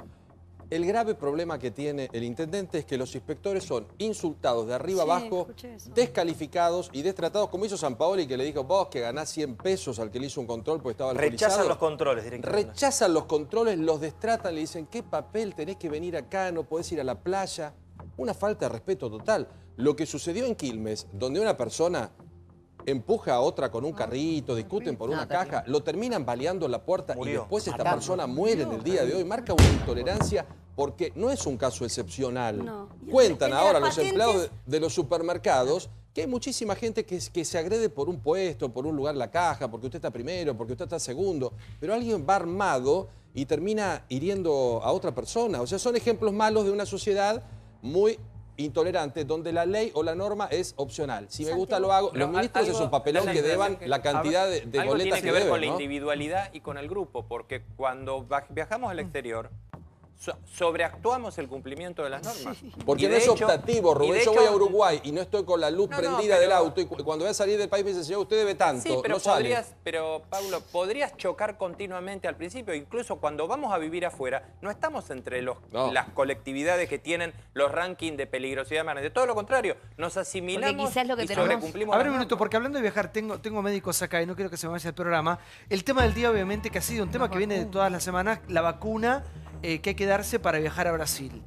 El grave problema que tiene el intendente es que los inspectores son insultados de arriba abajo, descalificados y destratados, como hizo San Paoli, que le dijo, vos que ganás 100 pesos al que le hizo un control porque estaba alcoholizado. Rechazan los controles directamente. Rechazan los controles, los destratan, le dicen, ¿qué papel tenés que venir acá? No podés ir a la playa. Una falta de respeto total. Lo que sucedió en Quilmes, donde una persona empuja a otra con un carrito, discuten por una caja, lo terminan baleando en la puerta y después esta persona muere en el día de hoy. Marca una intolerancia porque no es un caso excepcional. No. Cuentan ahora los empleados de los supermercados que hay muchísima gente que se agrede por un puesto, por un lugar en la caja, porque usted está primero, porque usted está segundo, pero alguien va armado y termina hiriendo a otra persona. O sea, son ejemplos malos de una sociedad muy intolerante, donde la ley o la norma es opcional. Si me gusta lo hago. Los ministros es un papelón que deban la cantidad de boletas que deben. Tiene que ver con la individualidad y con el grupo, porque cuando viajamos al exterior, sobreactuamos el cumplimiento de las normas. Porque no es optativo, Rubén. Yo voy a Uruguay y no estoy con la luz prendida del auto y cuando voy a salir del país me dicen, señor, usted debe tanto, sí, pero no sale. Pero, Pablo, podrías chocar continuamente al principio. Incluso cuando vamos a vivir afuera, no estamos entre las colectividades que tienen los rankings de peligrosidad más grandes. Todo lo contrario, nos asimilamos y sobrecumplimos. A ver un minuto, porque hablando de viajar, tengo médicos acá y no quiero que se me vaya el programa. El tema del día, obviamente, que ha sido un tema que viene de todas las semanas, la vacuna que hay que darse para viajar a Brasil.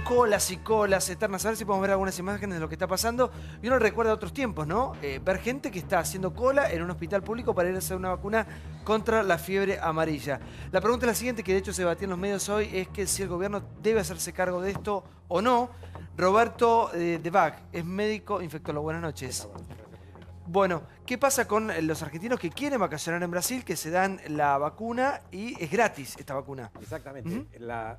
Colas y colas eternas. A ver si podemos ver algunas imágenes de lo que está pasando. Y uno recuerda otros tiempos, ¿no? Ver gente que está haciendo cola en un hospital público para ir a hacer una vacuna contra la fiebre amarilla. La pregunta es la siguiente, que de hecho se debatió en los medios hoy, es que si el gobierno debe hacerse cargo de esto o no. Roberto de Bach es médico infectólogo. Buenas noches. Bueno, ¿qué pasa con los argentinos que quieren vacacionar en Brasil, que se dan la vacuna y es gratis esta vacuna? Exactamente. Las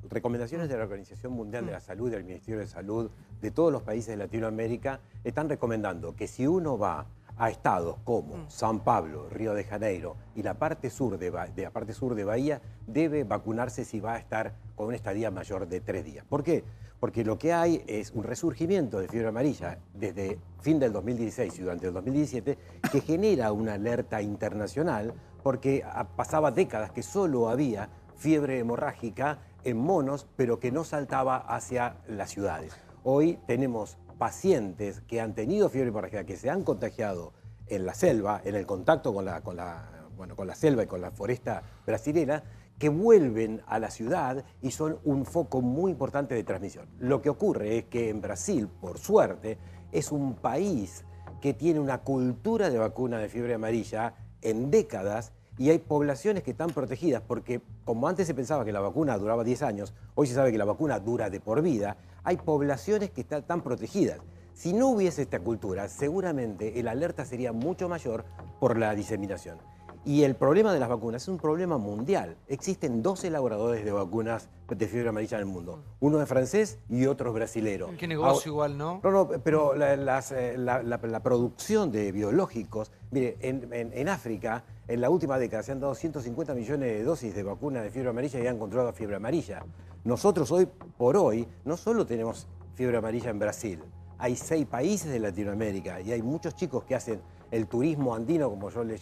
recomendaciones de la Organización Mundial de la Salud, del Ministerio de Salud, de todos los países de Latinoamérica, están recomendando que si uno va a estados como San Pablo, Río de Janeiro y la parte sur de Bahía, debe vacunarse si va a estar con una estadía mayor de 3 días. ¿Por qué? Porque lo que hay es un resurgimiento de fiebre amarilla desde fin del 2016 y durante el 2017 que genera una alerta internacional porque pasaba décadas que solo había fiebre hemorrágica en monos, pero que no saltaba hacia las ciudades. Hoy tenemos pacientes que han tenido fiebre hemorrágica, que se han contagiado en la selva, en el contacto con la selva y con la foresta brasilera, que vuelven a la ciudad y son un foco muy importante de transmisión. Lo que ocurre es que en Brasil, por suerte, es un país que tiene una cultura de vacuna de fiebre amarilla en décadas y hay poblaciones que están protegidas porque, como antes se pensaba que la vacuna duraba 10 años, hoy se sabe que la vacuna dura de por vida, hay poblaciones que están protegidas. Si no hubiese esta cultura, seguramente el alerta sería mucho mayor por la diseminación. Y el problema de las vacunas es un problema mundial. Existen 2 elaboradores de vacunas de fiebre amarilla en el mundo. Uno es francés y otro es brasilero. Qué negocio igual, ¿no? No, pero la producción de biológicos... Mire, en África, en la última década, se han dado 150 millones de dosis de vacuna de fiebre amarilla y han controlado fiebre amarilla. Nosotros hoy por hoy no solo tenemos fiebre amarilla en Brasil, hay 6 países de Latinoamérica y hay muchos chicos que hacen el turismo andino, como yo le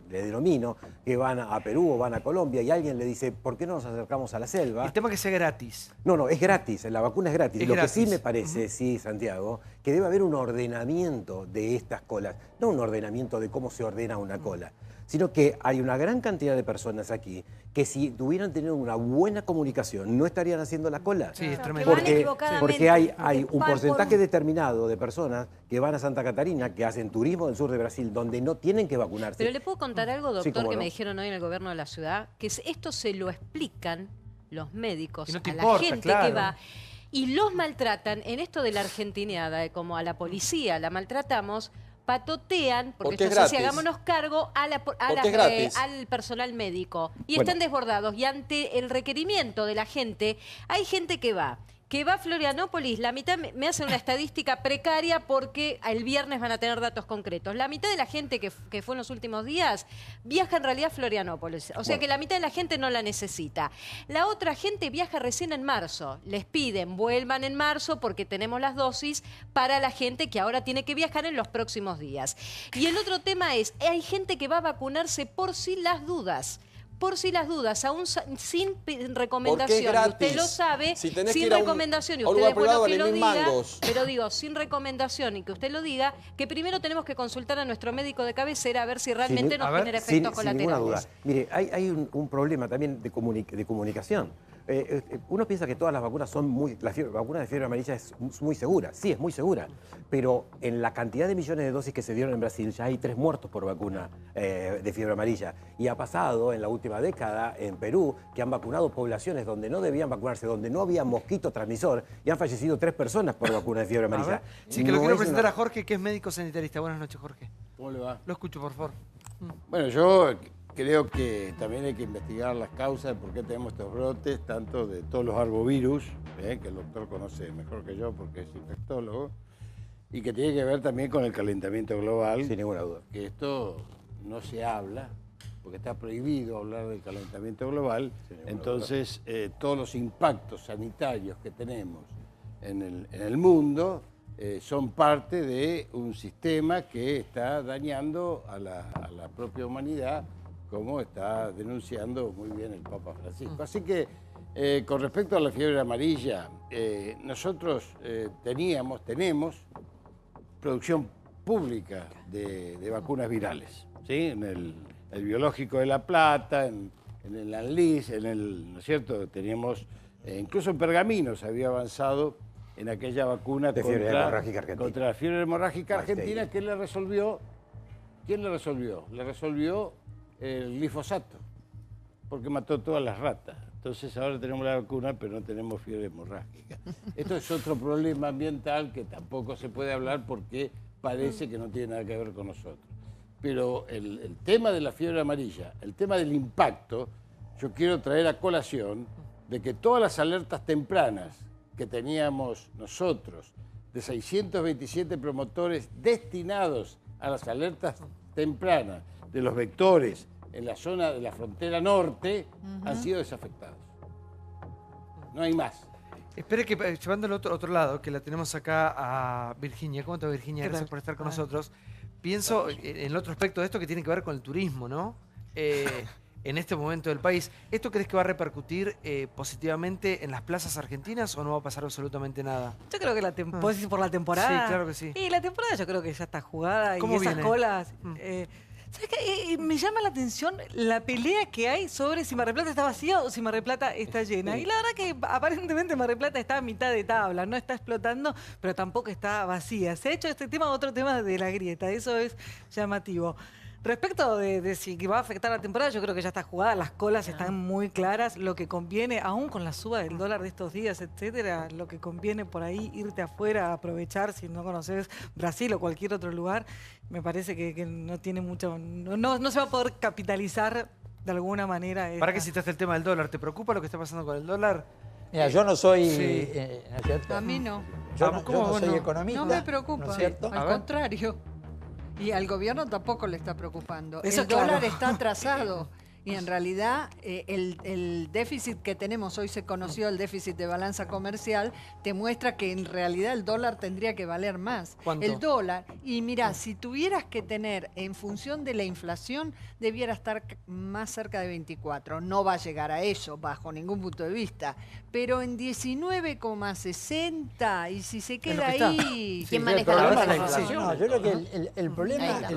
denomino, que van a Perú o van a Colombia y alguien le dice, ¿por qué no nos acercamos a la selva? El tema es que sea gratis. No, es gratis, la vacuna es gratis. Es Lo gratis. que sí me parece, sí, Santiago, que debe haber un ordenamiento de estas colas. No un ordenamiento de cómo se ordena una cola, sino que hay una gran cantidad de personas aquí que si tuvieran tenido una buena comunicación no estarían haciendo la cola. Sí, es tremendo. Porque hay un porcentaje determinado de personas que van a Santa Catarina, que hacen turismo del sur de Brasil, donde no tienen que vacunarse. Pero le puedo contar algo, doctor, Sí, cómo que no. me dijeron hoy en el gobierno de la ciudad, que esto se lo explican los médicos Y no te a la importa, gente claro. que va y los maltratan en esto de la argentineada, como a la policía la maltratamos, patotean, porque Porque es esto es así, gratis. hagámonos cargo Porque es gratis. al personal médico. Y Bueno. están desbordados. Y ante el requerimiento de la gente, hay gente que va a Florianópolis, la mitad me hacen una estadística precaria porque el viernes van a tener datos concretos. La mitad de la gente que fue en los últimos días viaja en realidad a Florianópolis. O sea que la mitad de la gente no la necesita. La otra gente viaja recién en marzo. Les piden, vuelvan en marzo porque tenemos las dosis para la gente que ahora tiene que viajar en los próximos días. Y el otro tema es, hay gente que va a vacunarse por si las dudas. Por si las dudas, aún sin recomendación, y usted lo sabe, Si tenés que sin ir a recomendación, y a un usted es lugar bueno privado, que lo vale 1000 diga, mangos. pero digo, sin recomendación y que usted lo diga, que primero tenemos que consultar a nuestro médico de cabecera a ver si realmente nos genera efectos Sin ninguna duda. colaterales. Mire, hay un problema también de comunicación. Uno piensa que todas las vacunas son la vacuna de fiebre amarilla es muy segura. Sí, es muy segura. Pero en la cantidad de millones de dosis que se dieron en Brasil, ya hay 3 muertos por vacuna de fiebre amarilla. Y ha pasado en la última década en Perú que han vacunado poblaciones donde no debían vacunarse, donde no había mosquito transmisor, y han fallecido 3 personas por vacuna de fiebre amarilla. Sí, que lo quiero presentar a Jorge, que es médico sanitarista. Buenas noches, Jorge. ¿Cómo le va? Lo escucho, por favor. Bueno, yo creo que también hay que investigar las causas de por qué tenemos estos brotes, tanto de todos los arbovirus, que el doctor conoce mejor que yo porque es infectólogo, y que tiene que ver también con el calentamiento global. Sin ninguna duda. Que esto no se habla, porque está prohibido hablar del calentamiento global. Entonces, todos los impactos sanitarios que tenemos en el mundo son parte de un sistema que está dañando a la propia humanidad, como está denunciando muy bien el Papa Francisco. Así que, con respecto a la fiebre amarilla, nosotros tenemos producción pública de vacunas virales, ¿sí? En el Biológico de La Plata, en el ANLIS, ¿no es cierto? Teníamos, incluso en Pergamino se había avanzado en aquella vacuna De fiebre hemorrágica argentina. contra la fiebre hemorrágica argentina. ¿Quién le resolvió? Le resolvió el glifosato, porque mató todas las ratas. Entonces ahora tenemos la vacuna, pero no tenemos fiebre hemorrágica. Esto es otro problema ambiental que tampoco se puede hablar porque parece que no tiene nada que ver con nosotros. Pero el tema de la fiebre amarilla, el tema del impacto, yo quiero traer a colación de que todas las alertas tempranas que teníamos nosotros, de 627 promotores destinados a las alertas tempranas de los vectores en la zona de la frontera norte, han sido desafectados. No hay más. Espere que, llevándolo a otro lado, que la tenemos acá a Virginia. ¿Cómo está, Virginia? ¿Qué Gracias tal? por estar con nosotros. Pienso en el otro aspecto de esto que tiene que ver con el turismo, ¿no? En este momento del país. ¿Esto crees que va a repercutir positivamente en las plazas argentinas o no va a pasar absolutamente nada? Yo creo que ¿podés decir por la temporada? Sí, claro que sí. Y la temporada yo creo que ya está jugada y ¿Cómo esas viene? colas. ¿Sabes qué? Me llama la atención la pelea que hay sobre si Mar del Plata está vacía o si Mar del Plata está llena. Y la verdad que aparentemente Mar del Plata está a mitad de tabla, no está explotando, pero tampoco está vacía. Se ha hecho este tema otro tema de la grieta, eso es llamativo. Respecto de si va a afectar la temporada, yo creo que ya está jugada, las colas están muy claras, lo que conviene, aún con la suba del dólar de estos días, etcétera, lo que conviene por ahí irte afuera, aprovechar si no conoces Brasil o cualquier otro lugar, me parece que no tiene mucho, no se va a poder capitalizar de alguna manera. ¿Para qué citaste el tema del dólar? ¿Te preocupa lo que está pasando con el dólar? Mira, yo no soy... Sí. ¿no es cierto? A mí no. Yo no soy economista. No me preocupa, ¿no es cierto? al contrario. Y al gobierno tampoco le está preocupando. Eso el claro. dólar está atrasado. Y en realidad el déficit que tenemos, hoy se conoció el déficit de balanza comercial, te muestra que en realidad el dólar tendría que valer más. ¿Cuánto? El dólar, y mira, si tuvieras que tener en función de la inflación, debiera estar más cerca de 24. No va a llegar a eso bajo ningún punto de vista, pero en 19,60, y si se queda ahí... ¿Quién maneja la inflación? No, yo creo que el problema es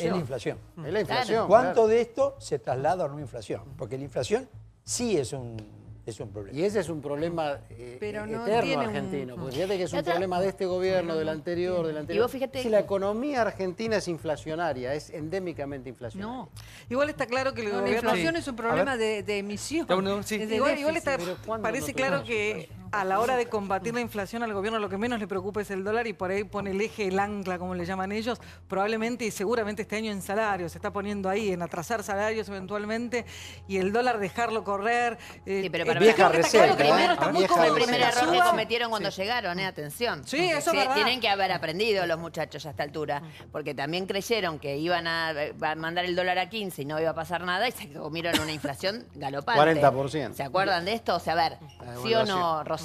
la inflación. Es la inflación. ¿Cuánto de esto se traslada a una inflación? Porque la inflación sí es un problema. Y ese es un problema Pero no eterno tiene argentino. Porque fíjate que es un problema de este gobierno, del anterior, del anterior. Y vos fíjate... Si la economía argentina es inflacionaria, es endémicamente inflacionaria. No. Igual está claro que el gobierno... La inflación es un problema de emisión. Igual está, parece claro que a la hora de combatir la inflación al gobierno lo que menos le preocupa es el dólar y por ahí pone el eje, el ancla, como le llaman ellos, probablemente y seguramente este año en salarios, se está poniendo ahí en atrasar salarios eventualmente y el dólar dejarlo correr. Sí, pero vieja reserva. Fue el primer error que cometieron cuando llegaron, atención. Sí, eso es verdad. Tienen que haber aprendido los muchachos a esta altura, porque también creyeron que iban a mandar el dólar a 15 y no iba a pasar nada y se comieron una inflación galopante. 40%. ¿Se acuerdan de esto? O sea, a ver, ¿sí o no, Rosendo?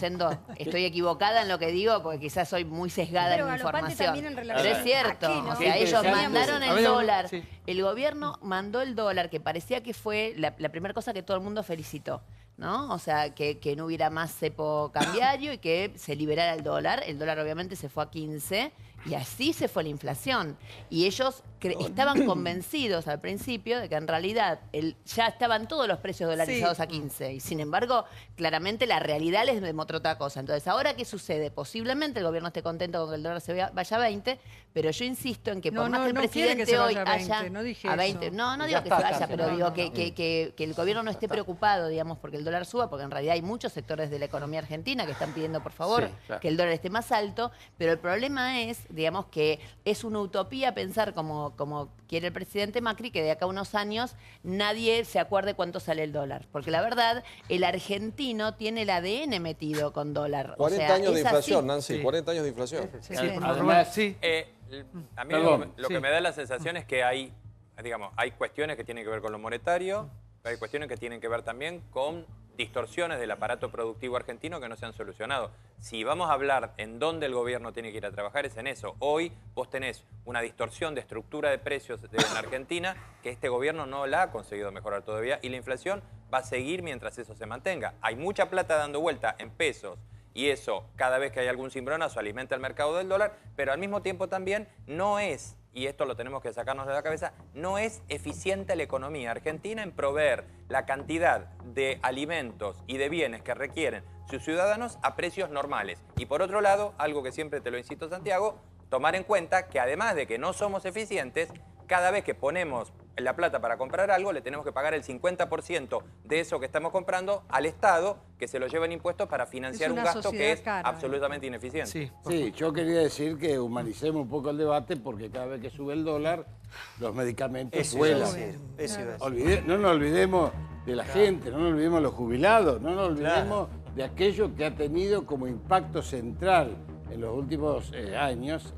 Estoy equivocada en lo que digo porque quizás soy muy sesgada en mi información. Pero es cierto, o sea, ellos mandaron el dólar. El gobierno mandó el dólar, que parecía que fue la primera cosa que todo el mundo felicitó, ¿no? O sea, que no hubiera más cepo cambiario y que se liberara el dólar. El dólar obviamente se fue a 15 y así se fue la inflación. Y ellos estaban convencidos al principio de que en realidad ya estaban todos los precios dolarizados a 15. Y sin embargo, claramente la realidad les demostró otra cosa. Entonces, ¿ahora qué sucede? Posiblemente el gobierno esté contento con que el dólar se vaya a 20, pero yo insisto en que por más que el presidente hoy haya... No dije a 20. eso. No digo que se vaya, pero digo que el gobierno no esté preocupado, digamos, porque el dólar suba, porque en realidad hay muchos sectores de la economía argentina que están pidiendo, por favor, que el dólar esté más alto, pero el problema es, digamos, que es una utopía pensar como quiere el presidente Macri, que de acá a unos años nadie se acuerde cuánto sale el dólar. Porque la verdad, el argentino tiene el ADN metido con dólar. 40 años de inflación, Nancy, 40 años de inflación. Además, a mí lo que me da la sensación es que hay cuestiones que tienen que ver con lo monetario, pero hay cuestiones que tienen que ver también con distorsiones del aparato productivo argentino que no se han solucionado. Si vamos a hablar en dónde el gobierno tiene que ir a trabajar, es en eso. Hoy vos tenés una distorsión de estructura de precios en Argentina que este gobierno no la ha conseguido mejorar todavía y la inflación va a seguir mientras eso se mantenga. Hay mucha plata dando vuelta en pesos y eso, cada vez que hay algún cimbronazo, alimenta el mercado del dólar, pero al mismo tiempo también no es, y esto lo tenemos que sacarnos de la cabeza, no es eficiente la economía argentina en proveer la cantidad de alimentos y de bienes que requieren sus ciudadanos a precios normales. Y por otro lado, algo que siempre te lo insisto, Santiago, tomar en cuenta que además de que no somos eficientes, cada vez que ponemos la plata para comprar algo, le tenemos que pagar el 50% de eso que estamos comprando al Estado, que se lo lleva en impuestos para financiar un gasto que es absolutamente ineficiente. Sí, yo quería decir que humanicemos un poco el debate porque cada vez que sube el dólar, los medicamentos vuelan. No nos olvidemos de la gente, no nos olvidemos de los jubilados, no nos olvidemos de aquello que ha tenido como impacto central en los últimos años,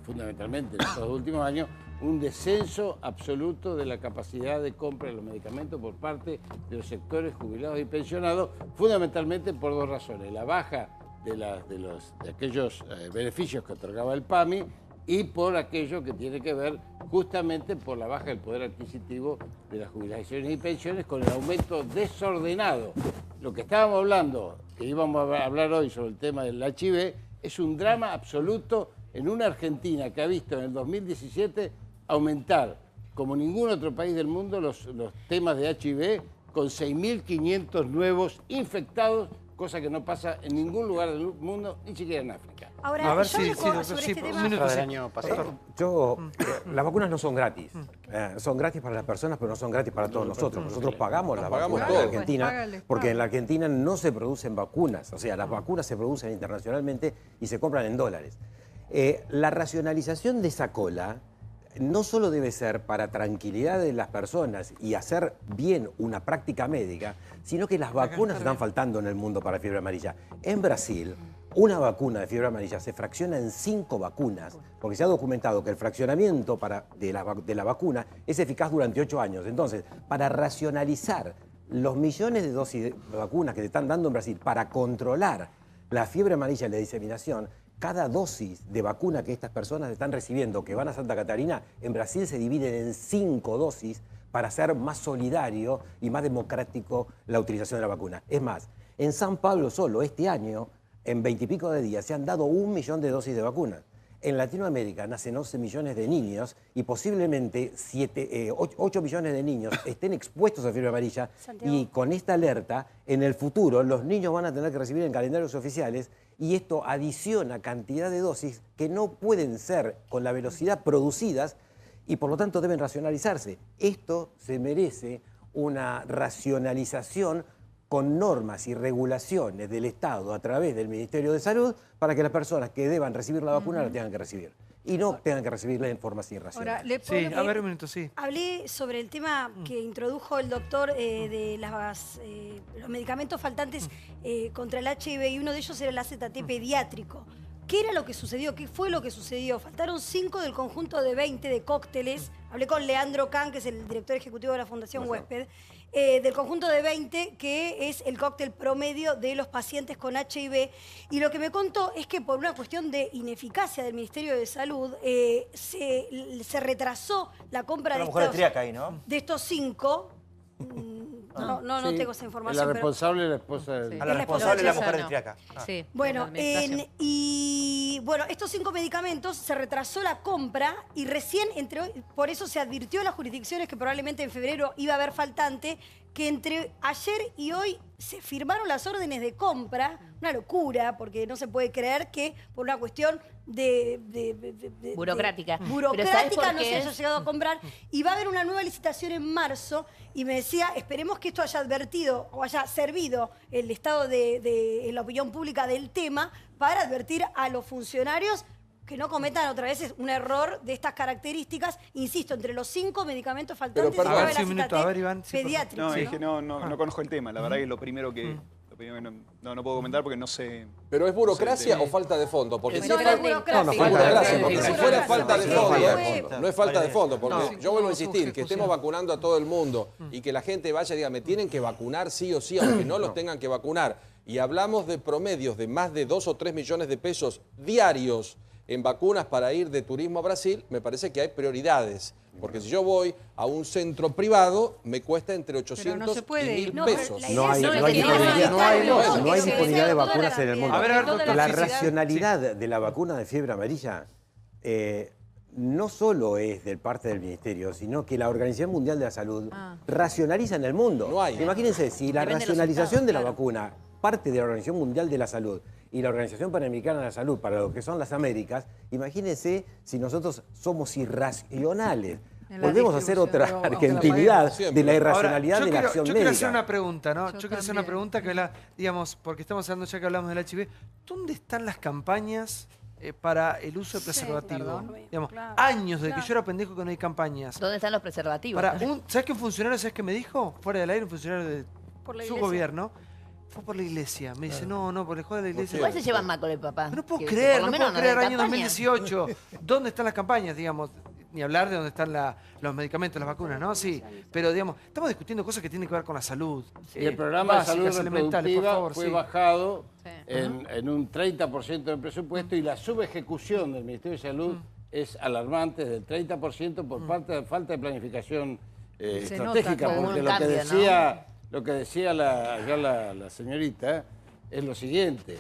fundamentalmente en estos últimos años, un descenso absoluto de la capacidad de compra de los medicamentos por parte de los sectores jubilados y pensionados, fundamentalmente por dos razones. La baja de aquellos beneficios que otorgaba el PAMI y por aquello que tiene que ver justamente por la baja del poder adquisitivo de las jubilaciones y pensiones con el aumento desordenado. Lo que estábamos hablando, que íbamos a hablar hoy sobre el tema del HIV, es un drama absoluto en una Argentina que ha visto en el 2017 aumentar, como ningún otro país del mundo, los temas de HIV con 6.500 nuevos infectados, cosa que no pasa en ningún lugar del mundo, ni siquiera en África. Ahora, a ver sobre este tema... Las vacunas no son gratis. Son gratis para las personas, pero no son gratis para todos nosotros. Nosotros pagamos las vacunas en Argentina, porque en la Argentina no se producen vacunas. O sea, las vacunas se producen internacionalmente y se compran en dólares. La racionalización de esa cola no solo debe ser para tranquilidad de las personas y hacer bien una práctica médica, sino que las vacunas están faltando en el mundo para fiebre amarilla. En Brasil, una vacuna de fiebre amarilla se fracciona en 5 vacunas, porque se ha documentado que el fraccionamiento de la vacuna es eficaz durante 8 años. Entonces, para racionalizar los millones de dosis de vacunas que se están dando en Brasil para controlar la fiebre amarilla y la diseminación, cada dosis de vacuna que estas personas están recibiendo, que van a Santa Catarina, en Brasil se dividen en 5 dosis para hacer más solidario y más democrático la utilización de la vacuna. Es más, en San Pablo solo este año, en 20 y pico de días, se han dado 1 millón de dosis de vacuna. En Latinoamérica nacen 11 millones de niños y posiblemente 8 millones de niños estén expuestos a fiebre amarilla. Santiago. Y con esta alerta, en el futuro, los niños van a tener que recibir en calendarios oficiales y esto adiciona cantidad de dosis que no pueden ser con la velocidad producidas y por lo tanto deben racionalizarse. Esto se merece una racionalización con normas y regulaciones del Estado a través del Ministerio de Salud para que las personas que deban recibir la vacuna la tengan que recibir y no tengan que recibirla en forma irracional. Sí, a ver un minuto, sí. Hablé sobre el tema que introdujo el doctor de los medicamentos faltantes contra el HIV y uno de ellos era el AZT pediátrico. ¿Qué era lo que sucedió? ¿Qué fue lo que sucedió? Faltaron 5 del conjunto de 20 de cócteles. Hablé con Leandro Can, que es el director ejecutivo de la Fundación Huésped, del conjunto de 20, que es el cóctel promedio de los pacientes con HIV. Y lo que me contó es que por una cuestión de ineficacia del Ministerio de Salud, se retrasó la compra de estos 5. No tengo esa información. La responsable es la esposa de... A la responsable es la mujer de Triaca. Sí, bueno, estos 5 medicamentos se retrasó la compra y recién por eso se advirtió a las jurisdicciones que probablemente en febrero iba a haber faltante, que entre ayer y hoy se firmaron las órdenes de compra, una locura, porque no se puede creer que por una cuestión burocrática no se haya llegado a comprar, y va a haber una nueva licitación en marzo, y me decía, esperemos que esto haya advertido o haya servido el estado en la opinión pública del tema para advertir a los funcionarios que no cometan otra vez un error de estas características. Insisto, entre los 5 medicamentos faltantes a ver, Iván, pediátrico. No, es que no conozco el tema. La verdad que lo primero que no puedo comentar porque no sé. ¿Pero es burocracia o falta de fondo? Porque no es burocracia. Porque si fuera falta de fondo, no es falta de fondo. Porque yo vuelvo a insistir, que estemos vacunando a todo el mundo y que la gente vaya y diga, me tienen que vacunar sí o sí, aunque no los tengan que vacunar. Y hablamos de promedios de más de 2 o 3 millones de pesos diarios en vacunas para ir de turismo a Brasil, me parece que hay prioridades. Porque si yo voy a un centro privado, me cuesta entre 800 y 1.000 pesos. No hay disponibilidad de vacunas en el mundo. La racionalidad de la vacuna de fiebre amarilla no solo es de parte del Ministerio, sino que la Organización Mundial de la Salud racionaliza en el mundo. No hay. Imagínense, si la racionalización de la vacuna parte de la Organización Mundial de la Salud y la Organización Panamericana de la Salud para lo que son las Américas, imagínense si nosotros somos irracionales. Volvemos a hacer otra argentinidad de la irracionalidad de la acción médica. Yo quiero hacer una pregunta, ¿no? Yo quiero hacer una pregunta que digamos, porque estamos hablando ya que hablamos del HIV. ¿Dónde están las campañas para el uso de preservativo? Digamos, años desde que yo era pendejo que no hay campañas. ¿Dónde están los preservativos? ¿Sabes qué un funcionario, sabes qué me dijo? Fuera del aire, un funcionario de su gobierno. Fue por la iglesia. Me dice, no, por el juego de la iglesia. Igual se llevan mal con el papá. No puedo creer, año 2018. ¿Dónde están las campañas, digamos? Ni hablar de dónde están los medicamentos, las vacunas, ¿no? Sí, pero digamos, estamos discutiendo cosas que tienen que ver con la salud. El programa de salud reproductiva fue bajado en un 30% del presupuesto y la subejecución del Ministerio de Salud es alarmante, del 30% por falta de planificación estratégica, porque lo que decía la señorita es lo siguiente,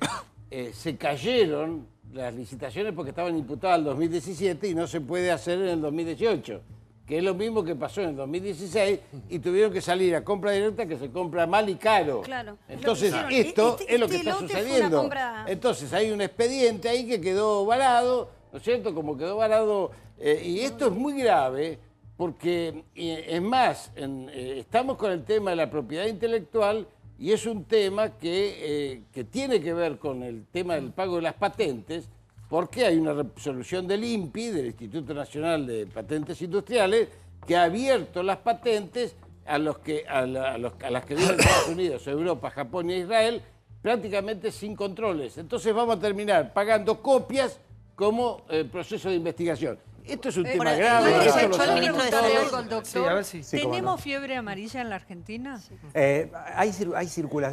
se cayeron las licitaciones porque estaban imputadas al 2017 y no se puede hacer en el 2018, que es lo mismo que pasó en el 2016 y tuvieron que salir a compra directa que se compra mal y caro. Claro. Entonces esto es lo que está sucediendo. Entonces hay un expediente ahí que quedó varado, ¿no es cierto? Como quedó varado, y esto es muy grave porque, es más, estamos con el tema de la propiedad intelectual y es un tema que tiene que ver con el tema del pago de las patentes, porque hay una resolución del INPI, del Instituto Nacional de Patentes Industriales, que ha abierto las patentes a las que viven en Estados Unidos, Europa, Japón y Israel, prácticamente sin controles. Entonces vamos a terminar pagando copias como proceso de investigación. Esto es un tema grave. Esto lo saben todos. Doctor, Sí, a ver si- sí, cómo ¿tenemos no. fiebre amarilla en la Argentina?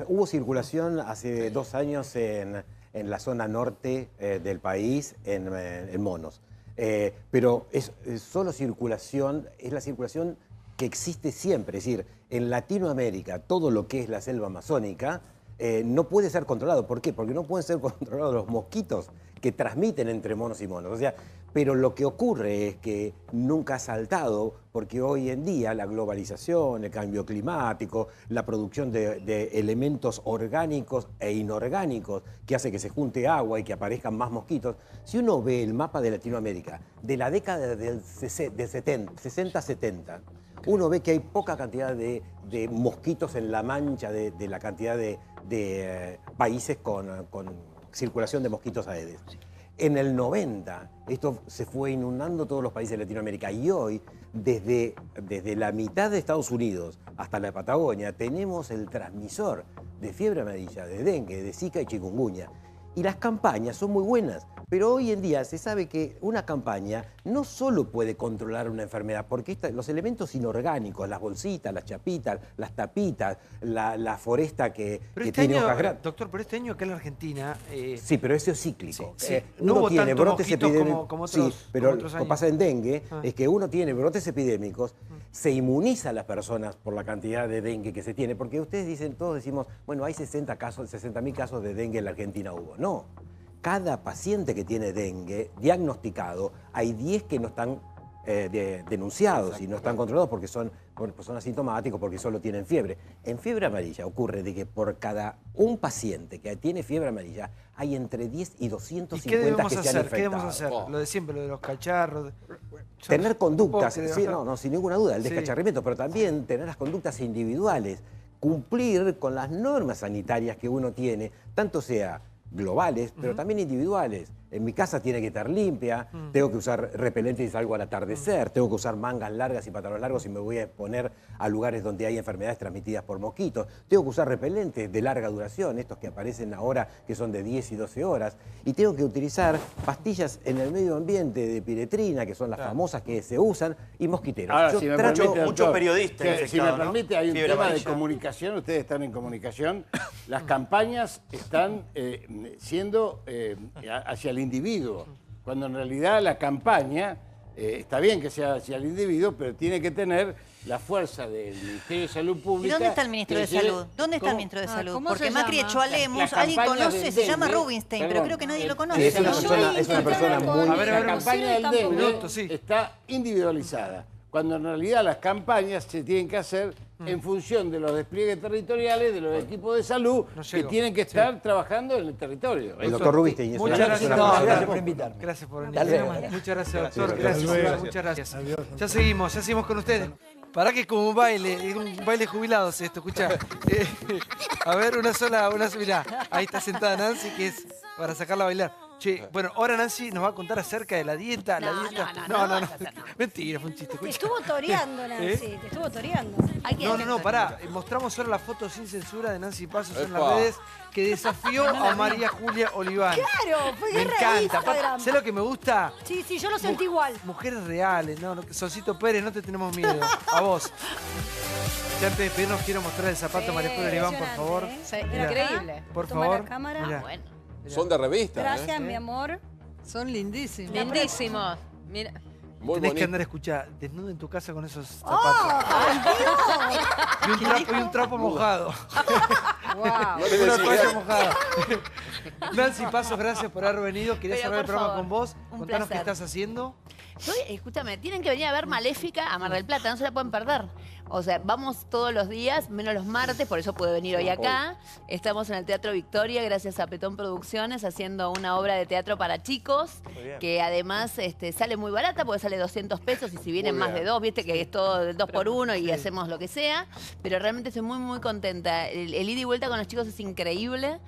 Hubo circulación hace 2 años en la zona norte del país, en monos. Pero es solo circulación, es la circulación que existe siempre. Es decir, en Latinoamérica, todo lo que es la selva amazónica no puede ser controlado. ¿Por qué? Porque no pueden ser controlados los mosquitos que transmiten entre monos y monos. O sea, pero lo que ocurre es que nunca ha saltado, porque hoy en día la globalización, el cambio climático, la producción de elementos orgánicos e inorgánicos que hace que se junte agua y que aparezcan más mosquitos. Si uno ve el mapa de Latinoamérica de la década del 60-70, uno ve que hay poca cantidad de mosquitos en la mancha de la cantidad de países con circulación de mosquitos aedes. En el 90, esto se fue inundando todos los países de Latinoamérica y hoy, desde la mitad de Estados Unidos hasta la Patagonia, tenemos el transmisor de fiebre amarilla, de dengue, de zika y chikungunya. Y las campañas son muy buenas, pero hoy en día se sabe que una campaña no solo puede controlar una enfermedad, porque los elementos inorgánicos, las bolsitas, las chapitas, las tapitas, la foresta que tiene hojas grandes. Doctor, pero este año acá en la Argentina... Sí, pero eso es cíclico. Sí. Uno No hubo tiene tantos brotes mosquitos epidémicos. como otros- Sí, pero como otros lo que años. pasa en dengue Ah. es que uno tiene brotes epidémicos, se inmuniza a las personas por la cantidad de dengue que se tiene, porque ustedes dicen, todos decimos, bueno, hay 60.000 casos de dengue en la Argentina hubo. No. Cada paciente que tiene dengue diagnosticado, hay 10 que no están denunciados y no están controlados porque son asintomáticos, porque solo tienen fiebre. En fiebre amarilla ocurre de que por cada un paciente que tiene fiebre amarilla, hay entre 10 y 250 ¿Y qué debemos que se han hacer? infectado. ¿Qué debemos hacer? Lo de siempre, lo de los cacharros. Tener conductas, Pobre, sí, ajá. no, sin ninguna duda, el Sí. descacharramiento, pero también tener las conductas individuales, cumplir con las normas sanitarias que uno tiene, tanto sea globales, pero también individuales. En mi casa tiene que estar limpia, tengo que usar repelente si salgo al atardecer, tengo que usar mangas largas y pantalones largos si me voy a exponer a lugares donde hay enfermedades transmitidas por mosquitos, tengo que usar repelentes de larga duración, estos que aparecen ahora que son de 10 y 12 horas, y tengo que utilizar pastillas en el medio ambiente de piretrina, que son las famosas que se usan, y mosquiteros. Ahora, Yo si me trato- permite, doctor, que si me ¿no? permite, hay un Fiebre tema de amarilla. comunicación, ustedes están en comunicación, las campañas están siendo hacia el individuo, cuando en realidad la campaña, está bien que sea hacia el individuo, pero tiene que tener la fuerza del Ministerio de Salud ¿Y Pública. dónde está el Ministro que de lleve- Salud? ¿Dónde está el ¿Cómo? Ministro de Salud? ¿cómo Porque se Macri llama? echó a Lemus, La alguien campaña conoce, del se llama dengue, Rubinstein, pero perdón, creo que nadie lo sí, conoce. es una ¿no? persona muy... A ver, La campaña del dengue minuto, sí. está individualizada, cuando en realidad las campañas se tienen que hacer en función de los despliegues territoriales, de los equipos de salud, que llego. tienen que estar trabajando en el territorio. El doctor Rubinstein. Muchas es una gracias. persona- No, gracias por invitarme. Gracias por Hasta venir. luego. Muchas gracias, Gracias, doctor. doctor. Gracias, Gracias. muchas gracias. Ya seguimos con ustedes. Para que es como un baile jubilado esto, escuchá. A ver, mirá, ahí está sentada Nancy, que es para sacarla a bailar. Che, bueno, ahora Nancy nos va a contar acerca de la dieta. No, la dieta. no. Mentira, fue un chiste. Te escuchá. estuvo toreando, Nancy, ¿Eh? te estuvo toreando. No, pará. Mostramos ahora la foto sin censura de Nancy Pasos en las Epa. redes que desafió a María Julia Oliván. Claro, fue Me guerra de encanta. Instagram. ¿Sabes lo que me gusta? Sí, yo lo sentí igual. Mujeres reales, ¿no? Solcito Pérez, no te tenemos miedo. A vos. Ya antes de despedirnos, quiero mostrar el zapato de María Julia Oliván, por favor. Sí, Mirá. increíble. Por Toma favor. la cámara. Mirá. Bueno. Son de revista. Gracias, mi amor. Son lindísimos. Lindísimos. Mira. Muy Tenés que bonito. andar a escuchar, desnudo en tu casa con esos ¡Oh, zapatos. Dios! Y un trapo mojado. Wow. Una toalla mojada. Nancy Pasos, gracias por haber venido. Quería Pero, cerrar el por programa favor, con vos. un Contanos qué placer. estás haciendo. Escúchame, tienen que venir a ver Maléfica a Mar del Plata, no se la pueden perder. O sea, vamos todos los días, menos los martes, por eso puede venir hoy acá. Estamos en el Teatro Victoria, gracias a Petón Producciones, haciendo una obra de teatro para chicos, que además sale muy barata, porque sale 200 pesos, y si vienen Muy más bien. de dos, viste que es todo del 2x1 y hacemos lo que sea. Pero realmente estoy muy, muy contenta. El ida y vuelta con los chicos es increíble.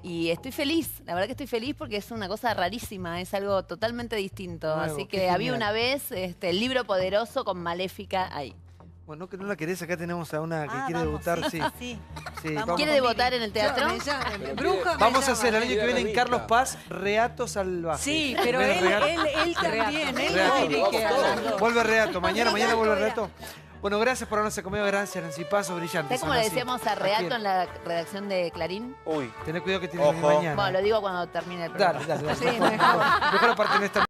Y estoy feliz, la verdad que estoy feliz porque es una cosa rarísima, es algo totalmente distinto. Nuevo, Así qué que había genial. una vez el libro poderoso con Maléfica ahí. Bueno, que no la querés, acá tenemos a una que quiere debutar, sí. ¿Quiere debutar en el teatro? Vamos a hacer el año que viene en Carlos Paz, Reato Salvaje. Sí, pero él también, Vuelve Reato, mañana vuelve Reato. Bueno, gracias por habernos acompañado, gracias Nancy Paso, brillante. ¿Sabes cómo le decíamos a Reato en la redacción de Clarín? Uy, tenés cuidado que tiene que venir mañana. Bueno, lo digo cuando termine el programa. Dale. Mejor aparte en esta